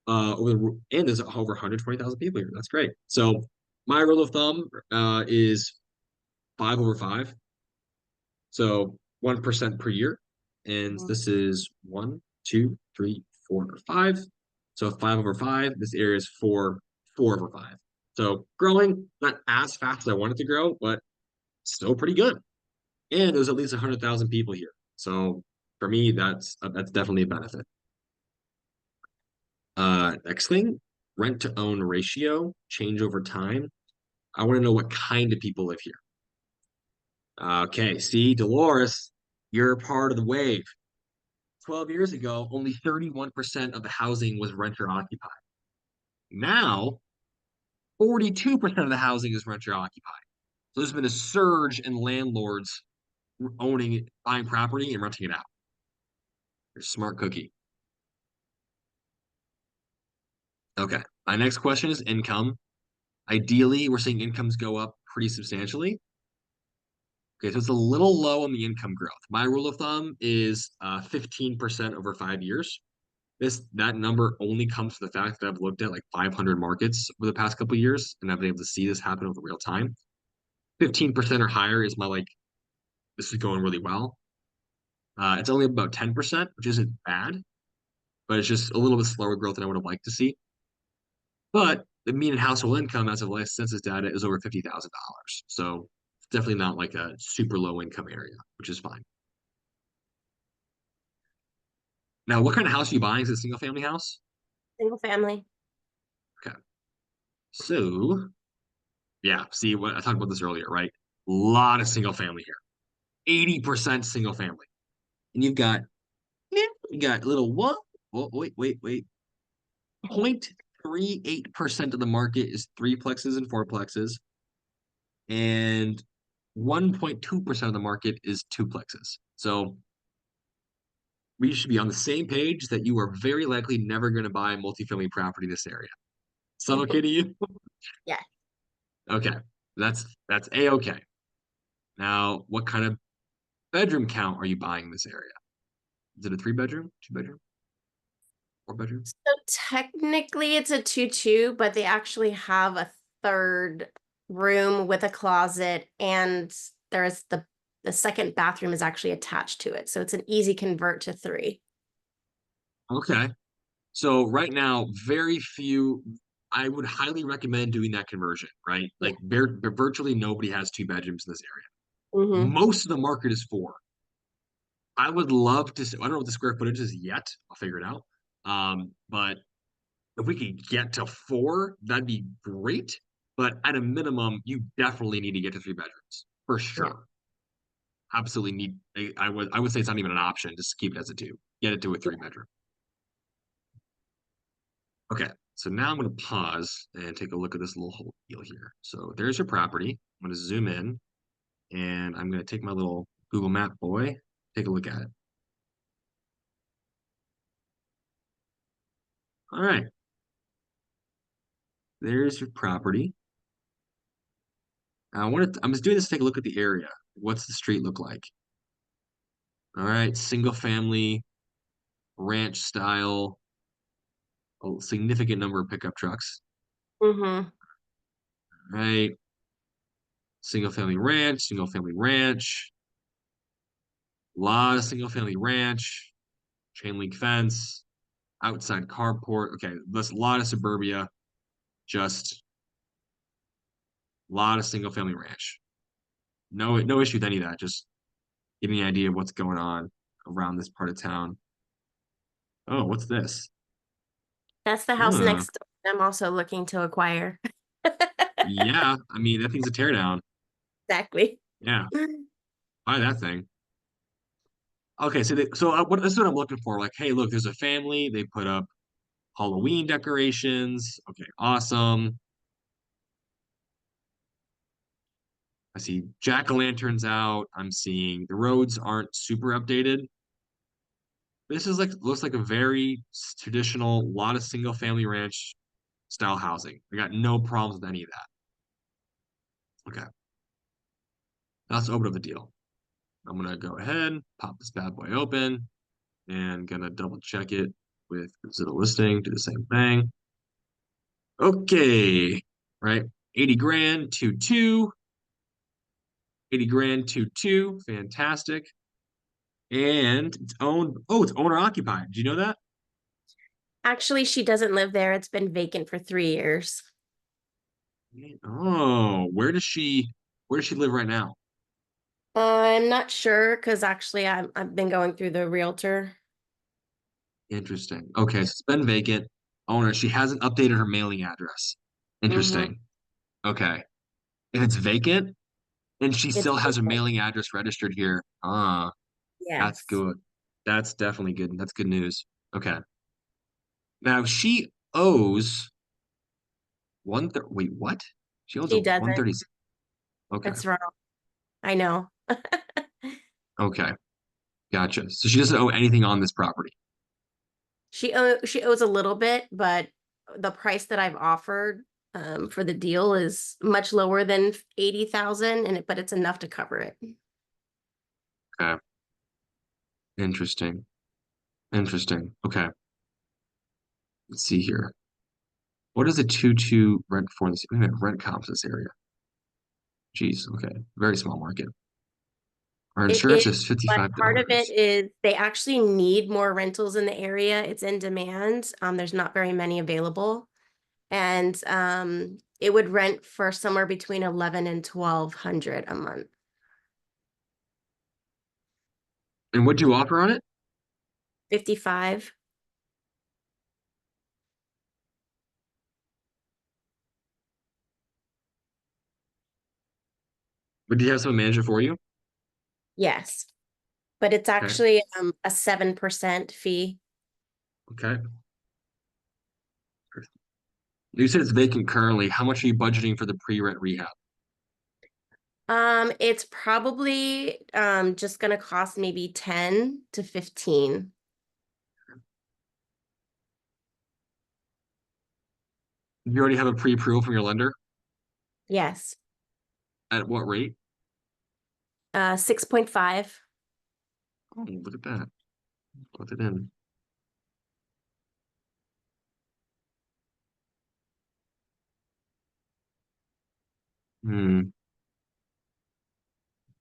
[SPEAKER 1] And there's over 120,000 people here. That's great. So my rule of thumb is 5/5. So 1% per year. And this is 1, 2, 3, 4, 5. So 5/5, this area is 4/5. So growing, not as fast as I want it to grow, but still pretty good. And there's at least 100,000 people here. So for me, that's definitely a benefit. Next thing, rent to own ratio, change over time. I want to know what kind of people live here. Okay, see, Dolores, you're part of the wave. 12 years ago, only 31% of the housing was renter occupied. Now, 42% of the housing is renter occupied. So there's been a surge in landlords owning, buying property and renting it out. You're a smart cookie. Okay, my next question is income. Ideally, we're seeing incomes go up pretty substantially. Okay, so it's a little low on the income growth. My rule of thumb is 15% over 5 years. That number only comes from the fact that I've looked at like 500 markets over the past couple of years, and I've been able to see this happen over real time. 15% or higher is my like, this is going really well. It's only about 10%, which isn't bad, but it's just a little bit slower growth than I would have liked to see. But the median household income as of last census data is over $50,000. So it's definitely not like a super low income area, which is fine. Now, what kind of house are you buying? Is it a single family house?
[SPEAKER 5] Single family.
[SPEAKER 1] Okay. So, yeah, see what I talked about this earlier, right? A lot of single family here. 80% single family. And you got a little what? Oh, wait. 0.38% of the market is threeplexes and fourplexes. And 1.2% of the market is twoplexes. So we should be on the same page that you are very likely never going to buy a multifamily property in this area. Is that okay to you?
[SPEAKER 5] Yeah.
[SPEAKER 1] Okay. That's A-okay. Now, what kind of bedroom count are you buying in this area? Is it a 3-bedroom, 2-bedroom, 4-bedroom?
[SPEAKER 5] So technically it's a 2-2, but they actually have a third room with a closet, and there is the second bathroom is actually attached to it. So it's an easy convert to 3.
[SPEAKER 1] Okay. So right now, very few, I would highly recommend doing that conversion, right? Like virtually nobody has 2 bedrooms in this area.
[SPEAKER 5] Mm-hmm.
[SPEAKER 1] Most of the market is 4. I would love to, I don't know what the square footage is yet. I'll figure it out. But if we could get to 4, that'd be great. But at a minimum, you definitely need to get to 3 bedrooms for sure. Absolutely need. I would say it's not even an option. Just keep it as a 2. Get it to a 3-bedroom. Okay, so now I'm going to pause and take a look at this little whole deal here. So there's your property. I'm going to zoom in, and I'm going to take my little Google Map boy, take a look at it. All right. There's your property. I'm just doing this to take a look at the area. What's the street look like? All right, single family, ranch style, a significant number of pickup trucks.
[SPEAKER 5] Mm-hmm.
[SPEAKER 1] All right. Single family ranch, lot of single family ranch, chain link fence, outside carport. Okay, that's a lot of suburbia, just a lot of single family ranch. No issue with any of that. Just getting an idea of what's going on around this part of town. Oh, what's this?
[SPEAKER 5] That's the house next door I'm also looking to acquire.
[SPEAKER 1] Yeah, I mean that thing's a teardown.
[SPEAKER 5] Exactly.
[SPEAKER 1] Yeah, buy that thing. Okay, so this is what I'm looking for. Like, hey, look, there's a family. They put up Halloween decorations. Okay, awesome. I see jack-o'-lanterns out. I'm seeing the roads aren't super updated. This is looks like a very traditional, lot of single-family ranch style housing. I got no problems with any of that. Okay, that's open up the deal. I'm gonna go ahead, pop this bad boy open, and gonna double check it with Zillow listing. Do the same thing. Okay, right. 80 grand, 2-2. 80 grand, 2-2. Fantastic. And it's owner occupied. Do you know that?
[SPEAKER 5] Actually, she doesn't live there. It's been vacant for 3 years.
[SPEAKER 1] Oh, where does she live right now?
[SPEAKER 5] I'm not sure because actually I've been going through the realtor.
[SPEAKER 1] Interesting. Okay, so it's been vacant. Owner, she hasn't updated her mailing address.
[SPEAKER 5] Mm-hmm.
[SPEAKER 1] Interesting. Okay. If it's vacant and she
[SPEAKER 5] It's
[SPEAKER 1] still has her
[SPEAKER 5] vacant.
[SPEAKER 1] mailing address registered here, that's
[SPEAKER 5] Yes.
[SPEAKER 1] good. That's definitely good. That's good news. Okay. Now she owes wait, what? She owes a
[SPEAKER 5] She doesn't.
[SPEAKER 1] 130. Okay.
[SPEAKER 5] That's wrong. I know.
[SPEAKER 1] Okay. Gotcha. So she doesn't owe anything on this property.
[SPEAKER 5] She owes a little bit, but the price that I've offered for the deal is much lower than 80,000, but it's enough to cover it.
[SPEAKER 1] Okay. Interesting. Interesting. Okay. Let's see here. What is a 2-2 rent for this? Wait a minute, rent comps this area. Jeez, okay. Very small market. Our
[SPEAKER 5] It
[SPEAKER 1] insurance
[SPEAKER 5] is,
[SPEAKER 1] is
[SPEAKER 5] but part of it
[SPEAKER 1] $55.
[SPEAKER 5] is they actually need more rentals in the area. It's in demand. There's not very many available. And it would rent for somewhere between 11 and 1,200 a month.
[SPEAKER 1] And what'd you offer on it?
[SPEAKER 5] 55.
[SPEAKER 1] But do you have someone manage it for you?
[SPEAKER 5] Yes. But it's
[SPEAKER 1] Okay.
[SPEAKER 5] actually a 7% fee.
[SPEAKER 1] Okay. You said it's vacant currently. How much are you budgeting for the pre-rent rehab?
[SPEAKER 5] It's probably just gonna cost maybe 10 to 15.
[SPEAKER 1] Do you already have a pre-approval from your lender?
[SPEAKER 5] Yes.
[SPEAKER 1] At what rate?
[SPEAKER 5] 6.5.
[SPEAKER 1] Oh, look at that. Put it in. Hmm.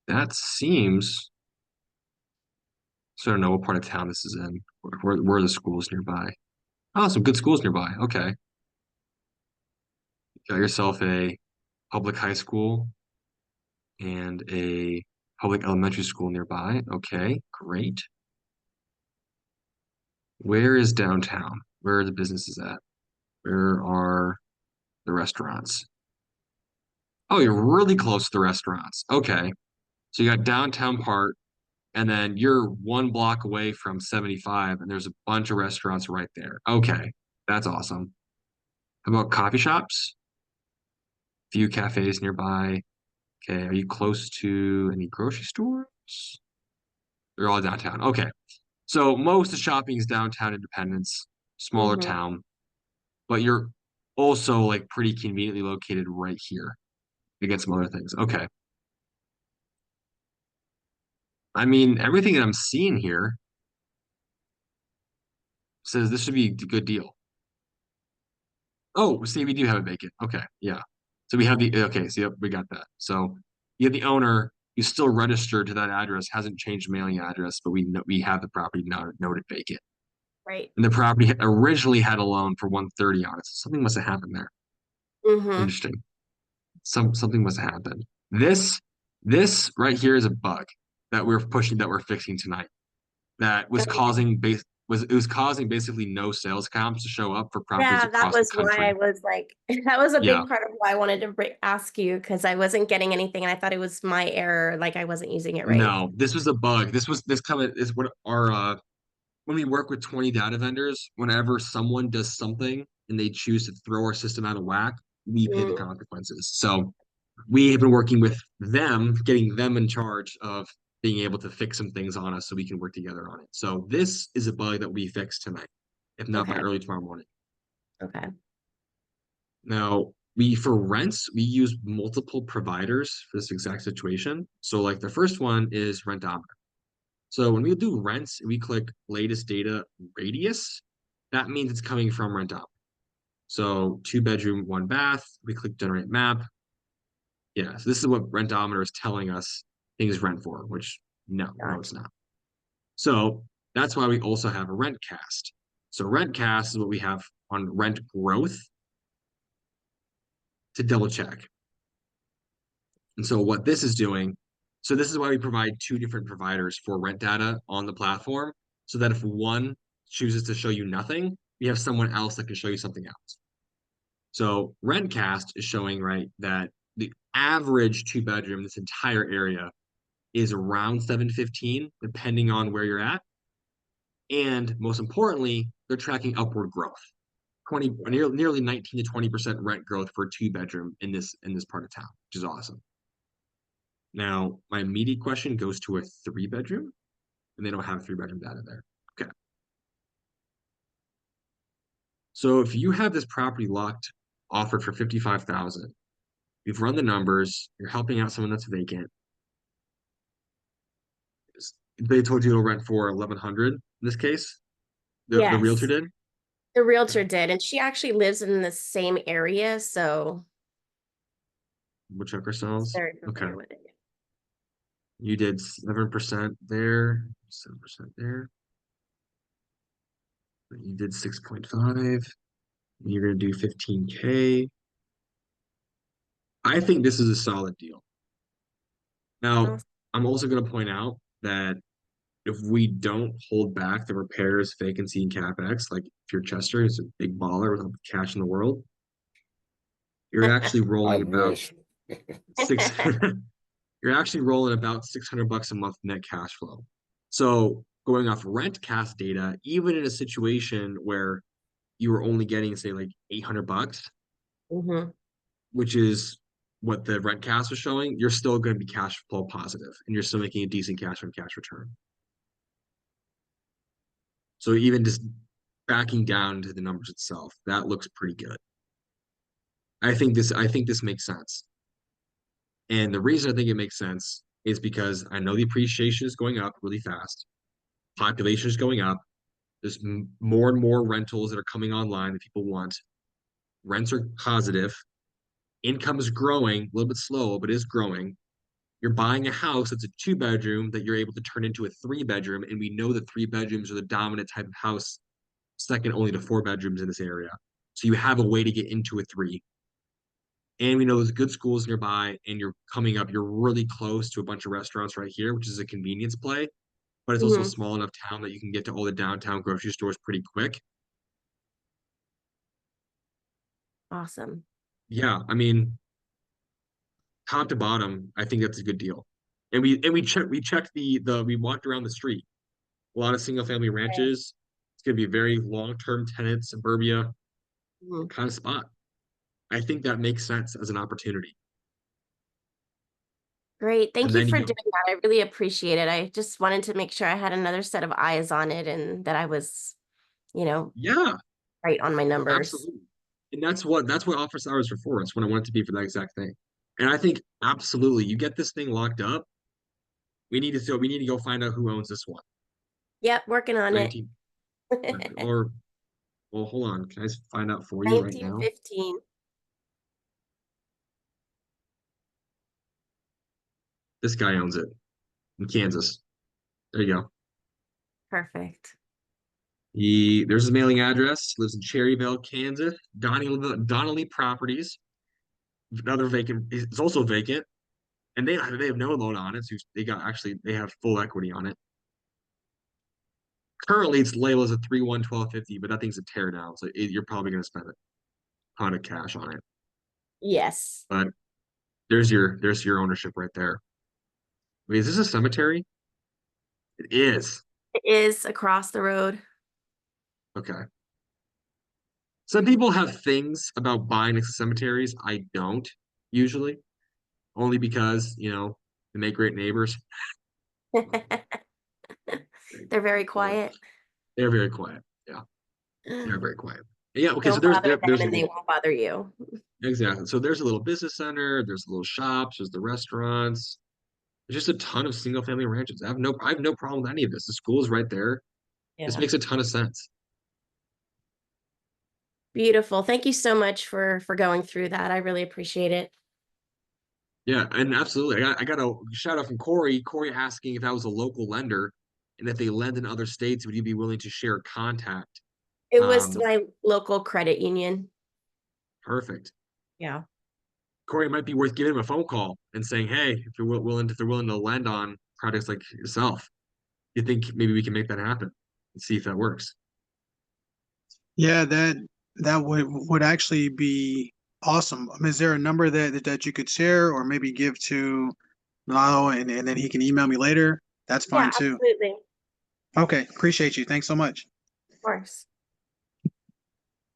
[SPEAKER 1] That seems. So I don't know what part of town this is in. Where are the schools nearby? Oh, some good schools nearby. Okay. Got yourself a public high school and a public elementary school nearby. Okay, great. Where is downtown? Where are the businesses at? Where are the restaurants? Oh, you're really close to the restaurants. Okay. So you got downtown part, and then you're 1 block away from 75, and there's a bunch of restaurants right there. Okay, that's awesome. How about coffee shops? Few cafes nearby. Okay, are you close to any grocery stores? They're all downtown. Okay. So most of the shopping is downtown Independence, smaller
[SPEAKER 5] Mm-hmm.
[SPEAKER 1] town, but you're also like pretty conveniently located right here to get some other things. Okay. I mean, everything that I'm seeing here says this should be a good deal. Oh, see, we do have a vacant. Okay, yeah. So we have okay, so yep, we got that. So you have the owner who's still registered to that address, hasn't changed mailing address, but we have the property noted vacant.
[SPEAKER 5] Right.
[SPEAKER 1] And the property originally had a loan for 130 on it. So something must have happened there.
[SPEAKER 5] Mm-hmm.
[SPEAKER 1] Interesting. Something must have happened. This right here is a bug that we're fixing tonight. That was
[SPEAKER 5] Okay.
[SPEAKER 1] causing basically no sales comps to show up for properties
[SPEAKER 5] Yeah, that
[SPEAKER 1] across the
[SPEAKER 5] was why I
[SPEAKER 1] country.
[SPEAKER 5] was like, that was a
[SPEAKER 1] Yeah.
[SPEAKER 5] big part of why I wanted to ask you because I wasn't getting anything and I thought it was my error, like I wasn't using it right.
[SPEAKER 1] No, this was a bug. This coming is what our when we work with 20 data vendors, whenever someone does something and they choose to throw our system out of whack, we pay the
[SPEAKER 5] Mm,
[SPEAKER 1] consequences. So we have been working with them, getting them in charge of being able to fix some things on us so we can work together on it. So this is a bug that we fix tonight, if not by
[SPEAKER 5] okay.
[SPEAKER 1] early tomorrow morning.
[SPEAKER 5] Okay.
[SPEAKER 1] Now, for rents, we use multiple providers for this exact situation. So like the first one is Rentometer. So when we do rents, we click latest data radius. That means it's coming from Rentometer. So 2 bedroom, 1 bath, we click generate map. Yeah, so this is what Rentometer is telling us things rent for, which no,
[SPEAKER 5] Gotcha.
[SPEAKER 1] it's not. So that's why we also have a rent cast. So rentcast is what we have on rent growth to double check. And so what this is doing, so this is why we provide two different providers for rent data on the platform, so that if one chooses to show you nothing, we have someone else that can show you something else. So Rentcast is showing, right, that the average two bedroom in this entire area is around 715, depending on where you're at. And most importantly, they're tracking upward growth. Nearly 19 to 20% rent growth for a two bedroom in this part of town, which is awesome. Now, my immediate question goes to a three bedroom, and they don't have three bedroom data there. Okay. So if you have this property locked, offered for 55,000, you've run the numbers, you're helping out someone that's vacant. They told you it'll rent for 1,100 in this case. The realtor
[SPEAKER 5] Yes,
[SPEAKER 1] did.
[SPEAKER 5] the realtor did, and she actually lives in the same area, so
[SPEAKER 1] We'll check
[SPEAKER 5] she's
[SPEAKER 1] ourselves.
[SPEAKER 5] very
[SPEAKER 1] Okay.
[SPEAKER 5] familiar with it.
[SPEAKER 1] You did 7% there, 7% there. You did 6.5. You're gonna do 15K. I think this is a solid deal. Now,
[SPEAKER 5] Awesome.
[SPEAKER 1] I'm also gonna point out that if we don't hold back the repairs, vacancy, and capex, like if you're Chester, is a big baller with all the cash in the world, you're actually
[SPEAKER 6] I
[SPEAKER 1] rolling about
[SPEAKER 6] wish.
[SPEAKER 1] six. You're actually rolling about $600 a month net cash flow. So going off rent cast data, even in a situation where you were only getting, say, like $800,
[SPEAKER 5] Mm-hmm.
[SPEAKER 1] which is what the rent cast was showing, you're still going to be cash flow positive, and you're still making a decent cash on cash return. So even just backing down to the numbers itself, that looks pretty good. I think this makes sense. And the reason I think it makes sense is because I know the appreciation is going up really fast. Population is going up. There's more and more rentals that are coming online that people want. Rents are positive. Income is growing, a little bit slow, but is growing. You're buying a house that's a two bedroom that you're able to turn into a three bedroom. And we know that three bedrooms are the dominant type of house, second only to four bedrooms in this area. So you have a way to get into a three. And we know there's good schools nearby, and you're really close to a bunch of restaurants right here, which is a convenience play, but it's also a
[SPEAKER 5] Mm-hmm.
[SPEAKER 1] small enough town that you can get to all the downtown grocery stores pretty quick.
[SPEAKER 5] Awesome.
[SPEAKER 1] Yeah, I mean, top to bottom, I think that's a good deal. And we walked around the street. A lot of single family ranches. It's gonna be a very long-term tenant, suburbia
[SPEAKER 5] Mhm.
[SPEAKER 1] kind of spot. I think that makes sense as an opportunity.
[SPEAKER 5] Great. Thank
[SPEAKER 1] And
[SPEAKER 5] you
[SPEAKER 1] then
[SPEAKER 5] for
[SPEAKER 1] you
[SPEAKER 5] doing that. I really appreciate it. I just wanted to make sure I had another set of eyes on it and that I was,
[SPEAKER 1] yeah,
[SPEAKER 5] right on my numbers.
[SPEAKER 1] absolutely. And that's what office hours are for. It's what I want it to be for that exact thing. And I think absolutely, you get this thing locked up. We need to go find out who owns this one.
[SPEAKER 5] Yep, working on it.
[SPEAKER 1] 19 or well, hold on. Can I find out for you right now?
[SPEAKER 5] 1915.
[SPEAKER 1] This guy owns it in Kansas. There you go.
[SPEAKER 5] Perfect.
[SPEAKER 1] There's his mailing address. Lives in Cherryville, Kansas. Donnelly Properties. Another vacant. It's also vacant, and they have no loan on it. So they have full equity on it. Currently, it's labeled as a 3/1/1250, but that thing's a tear down. So you're probably going to spend a ton of cash on it.
[SPEAKER 5] Yes,
[SPEAKER 1] But there's your ownership right there. Wait, is this a cemetery? It is.
[SPEAKER 5] it is across the road.
[SPEAKER 1] Okay. Some people have things about buying next to cemeteries. I don't usually, only because, they make great neighbors.
[SPEAKER 5] They're very quiet.
[SPEAKER 1] They're very quiet. Yeah, they're very quiet. Yeah, okay, so
[SPEAKER 5] Don't bother them and they won't bother you.
[SPEAKER 1] exactly. So there's a little business center, there's little shops, there's the restaurants. There's just a ton of single family ranches. I have no problem with any of this. The school is right there. This
[SPEAKER 5] Yeah.
[SPEAKER 1] makes a ton of sense.
[SPEAKER 5] Beautiful. Thank you so much for going through that. I really appreciate it.
[SPEAKER 1] Yeah, and absolutely. I got a shout out from Corey. Corey asking if I was a local lender and if they lend in other states, would you be willing to share contact
[SPEAKER 5] It was
[SPEAKER 1] Um,
[SPEAKER 5] my local credit union.
[SPEAKER 1] Perfect.
[SPEAKER 5] Yeah.
[SPEAKER 1] Corey, it might be worth giving him a phone call and saying, hey, if they're willing to lend on projects like yourself, you think maybe we can make that happen and see if that works.
[SPEAKER 4] Yeah, that would actually be awesome. Is there a number that you could share or maybe give to Lalo and then he can email me later? That's
[SPEAKER 5] Yeah,
[SPEAKER 4] fine too.
[SPEAKER 5] absolutely.
[SPEAKER 4] Okay, appreciate you. Thanks so much.
[SPEAKER 5] Of course.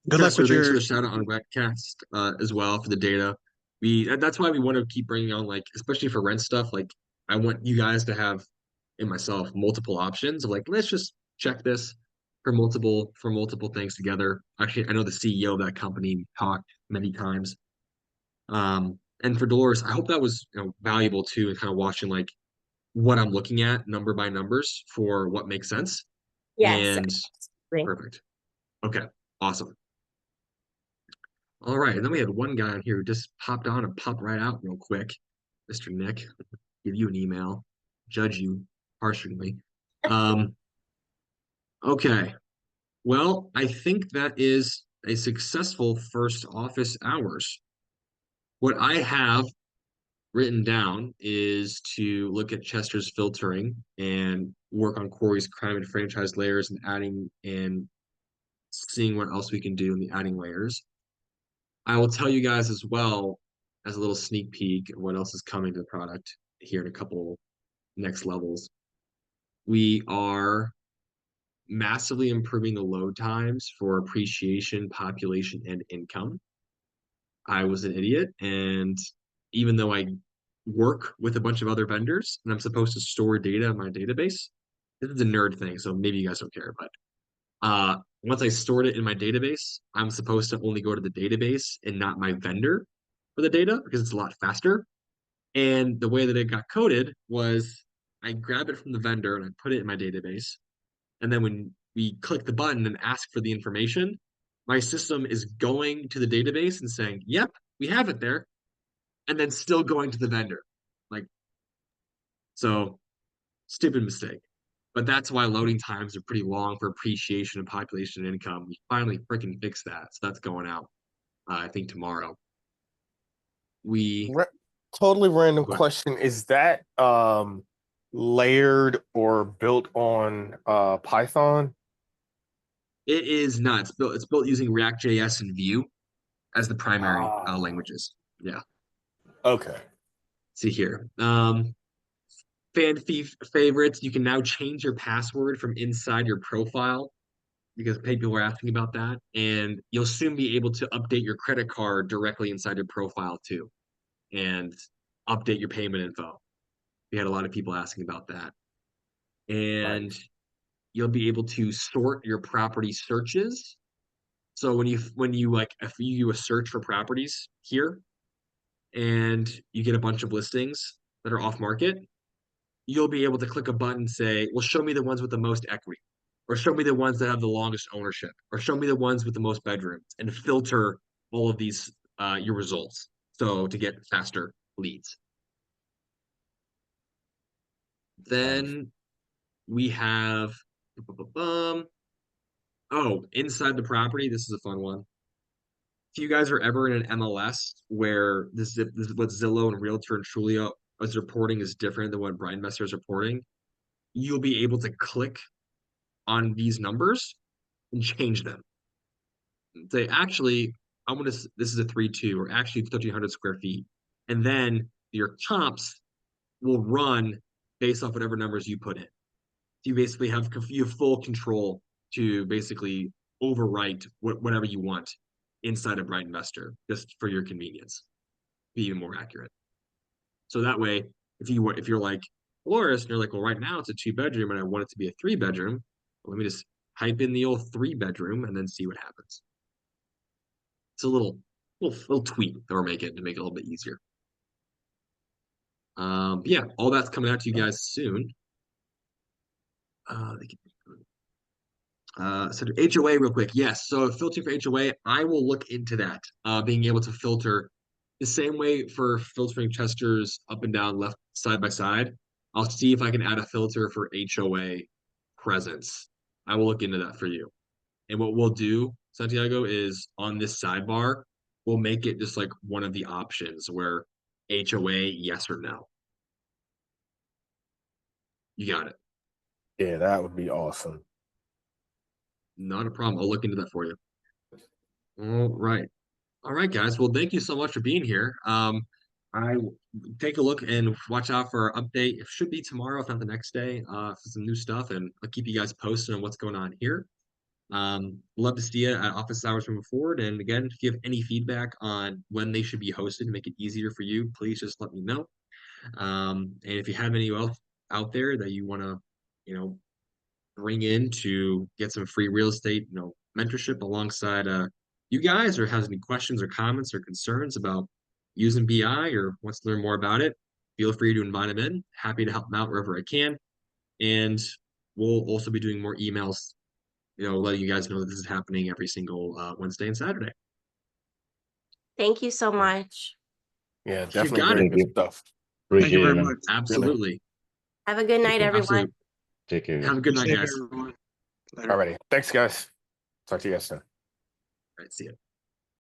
[SPEAKER 4] Good luck
[SPEAKER 1] Chester,
[SPEAKER 4] with
[SPEAKER 1] thanks for
[SPEAKER 4] your
[SPEAKER 1] the shout out on Webcast as well for the data. That's why we want to keep bringing on, like, especially for rent stuff. Like, I want you guys to have, and myself, multiple options of like, let's just check this for multiple things together. Actually, I know the CEO of that company talked many times. And for Dolores, I hope that was, valuable too, and kind of watching like what I'm looking at number by numbers for what makes sense.
[SPEAKER 5] Yes.
[SPEAKER 1] And
[SPEAKER 5] Absolutely.
[SPEAKER 1] perfect. Okay, awesome. All right, and then we had one guy on here who just popped on and popped right out real quick. Mr. Nick, give you an email, judge you harshly. Um, okay, well, I think that is a successful first office hours. What I have written down is to look at Chester's filtering and work on Corey's crime and franchise layers and adding and seeing what else we can do in the adding layers. I will tell you guys as well as a little sneak peek of what else is coming to the product here in a couple next levels. We are massively improving the load times for appreciation, population, and income. I was an idiot, and even though I work with a bunch of other vendors and I'm supposed to store data in my database, this is a nerd thing, so maybe you guys don't care, but once I stored it in my database, I'm supposed to only go to the database and not my vendor for the data because it's a lot faster. And the way that it got coded was I grab it from the vendor and I put it in my database. And then when we click the button and ask for the information, my system is going to the database and saying, yep, we have it there. And then still going to the vendor. Like, so stupid mistake. But that's why loading times are pretty long for appreciation and population and income. We finally freaking fixed that. So that's going out, I think, tomorrow. We
[SPEAKER 3] Totally random
[SPEAKER 1] go ahead.
[SPEAKER 3] question. Is that layered or built on Python?
[SPEAKER 1] It is not. It's built using React.js and Vue as the primary languages. Yeah.
[SPEAKER 3] Okay.
[SPEAKER 1] See here. Favorites. You can now change your password from inside your profile because people were asking about that. And you'll soon be able to update your credit card directly inside your profile too, and update your payment info. We had a lot of people asking about that. And
[SPEAKER 3] Nice.
[SPEAKER 1] you'll be able to sort your property searches. So when you like if you do a search for properties here and you get a bunch of listings that are off market, you'll be able to click a button and say, well, show me the ones with the most equity, or show me the ones that have the longest ownership, or show me the ones with the most bedrooms, and filter all of these your results. So to get faster leads.
[SPEAKER 3] Nice.
[SPEAKER 1] Then we have inside the property. This is a fun one. If you guys are ever in an MLS where this is what Zillow and Realtor and Trulia is reporting is different than what BrightInvestor is reporting, you'll be able to click on these numbers and change them. Say, actually, this is a 3.2 or actually 1,300 square feet. And then your comps will run based off whatever numbers you put in. You basically have full control to basically overwrite whatever you want inside of BrightInvestor, just for your convenience, be even more accurate. So that way, if you're like Flores and you're like, well, right now it's a 2-bedroom and I want it to be a 3-bedroom, well, let me just type in the old 3-bedroom and then see what happens. It's a little tweak that we're making to make it a little bit easier. Yeah, all that's coming out to you guys soon. So HOA real quick. Yes, so filtering for HOA, I will look into that. Being able to filter the same way for filtering Chester's up and down, left side by side. I'll see if I can add a filter for HOA presence. I will look into that for you. And what we'll do, Santiago, is on this sidebar, we'll make it just like one of the options where HOA, yes or no. You got it.
[SPEAKER 3] Yeah, that would be awesome.
[SPEAKER 1] Not a problem. I'll look into that for you. All right. All right, guys. Well, thank you so much for being here. Take a look and watch out for our update. It should be tomorrow, if not the next day, for some new stuff, and I'll keep you guys posted on what's going on here. Love to see you at office hours moving forward. And again, if you have any feedback on when they should be hosted to make it easier for you, please just let me know. And if you have any else out there that you want to, bring in to get some free real estate, mentorship alongside you guys, or has any questions or comments or concerns about using BI or wants to learn more about it, feel free to invite them in. Happy to help them out wherever I can. And we'll also be doing more emails, letting you guys know that this is happening every single Wednesday and Saturday.
[SPEAKER 5] Thank you so much.
[SPEAKER 3] Yeah,
[SPEAKER 1] You
[SPEAKER 3] definitely
[SPEAKER 1] got
[SPEAKER 3] very
[SPEAKER 1] it.
[SPEAKER 3] good stuff.
[SPEAKER 4] Thank you
[SPEAKER 2] Appreciate
[SPEAKER 4] very
[SPEAKER 2] it, man.
[SPEAKER 4] much.
[SPEAKER 1] Absolutely.
[SPEAKER 5] Have a good night, everyone.
[SPEAKER 1] Absolutely.
[SPEAKER 2] Take care.
[SPEAKER 1] Have a good
[SPEAKER 4] Be
[SPEAKER 1] night,
[SPEAKER 4] safe,
[SPEAKER 1] guys.
[SPEAKER 4] everyone. Later.
[SPEAKER 3] Alrighty. Thanks, guys. Talk to you guys soon.
[SPEAKER 1] All right, see you.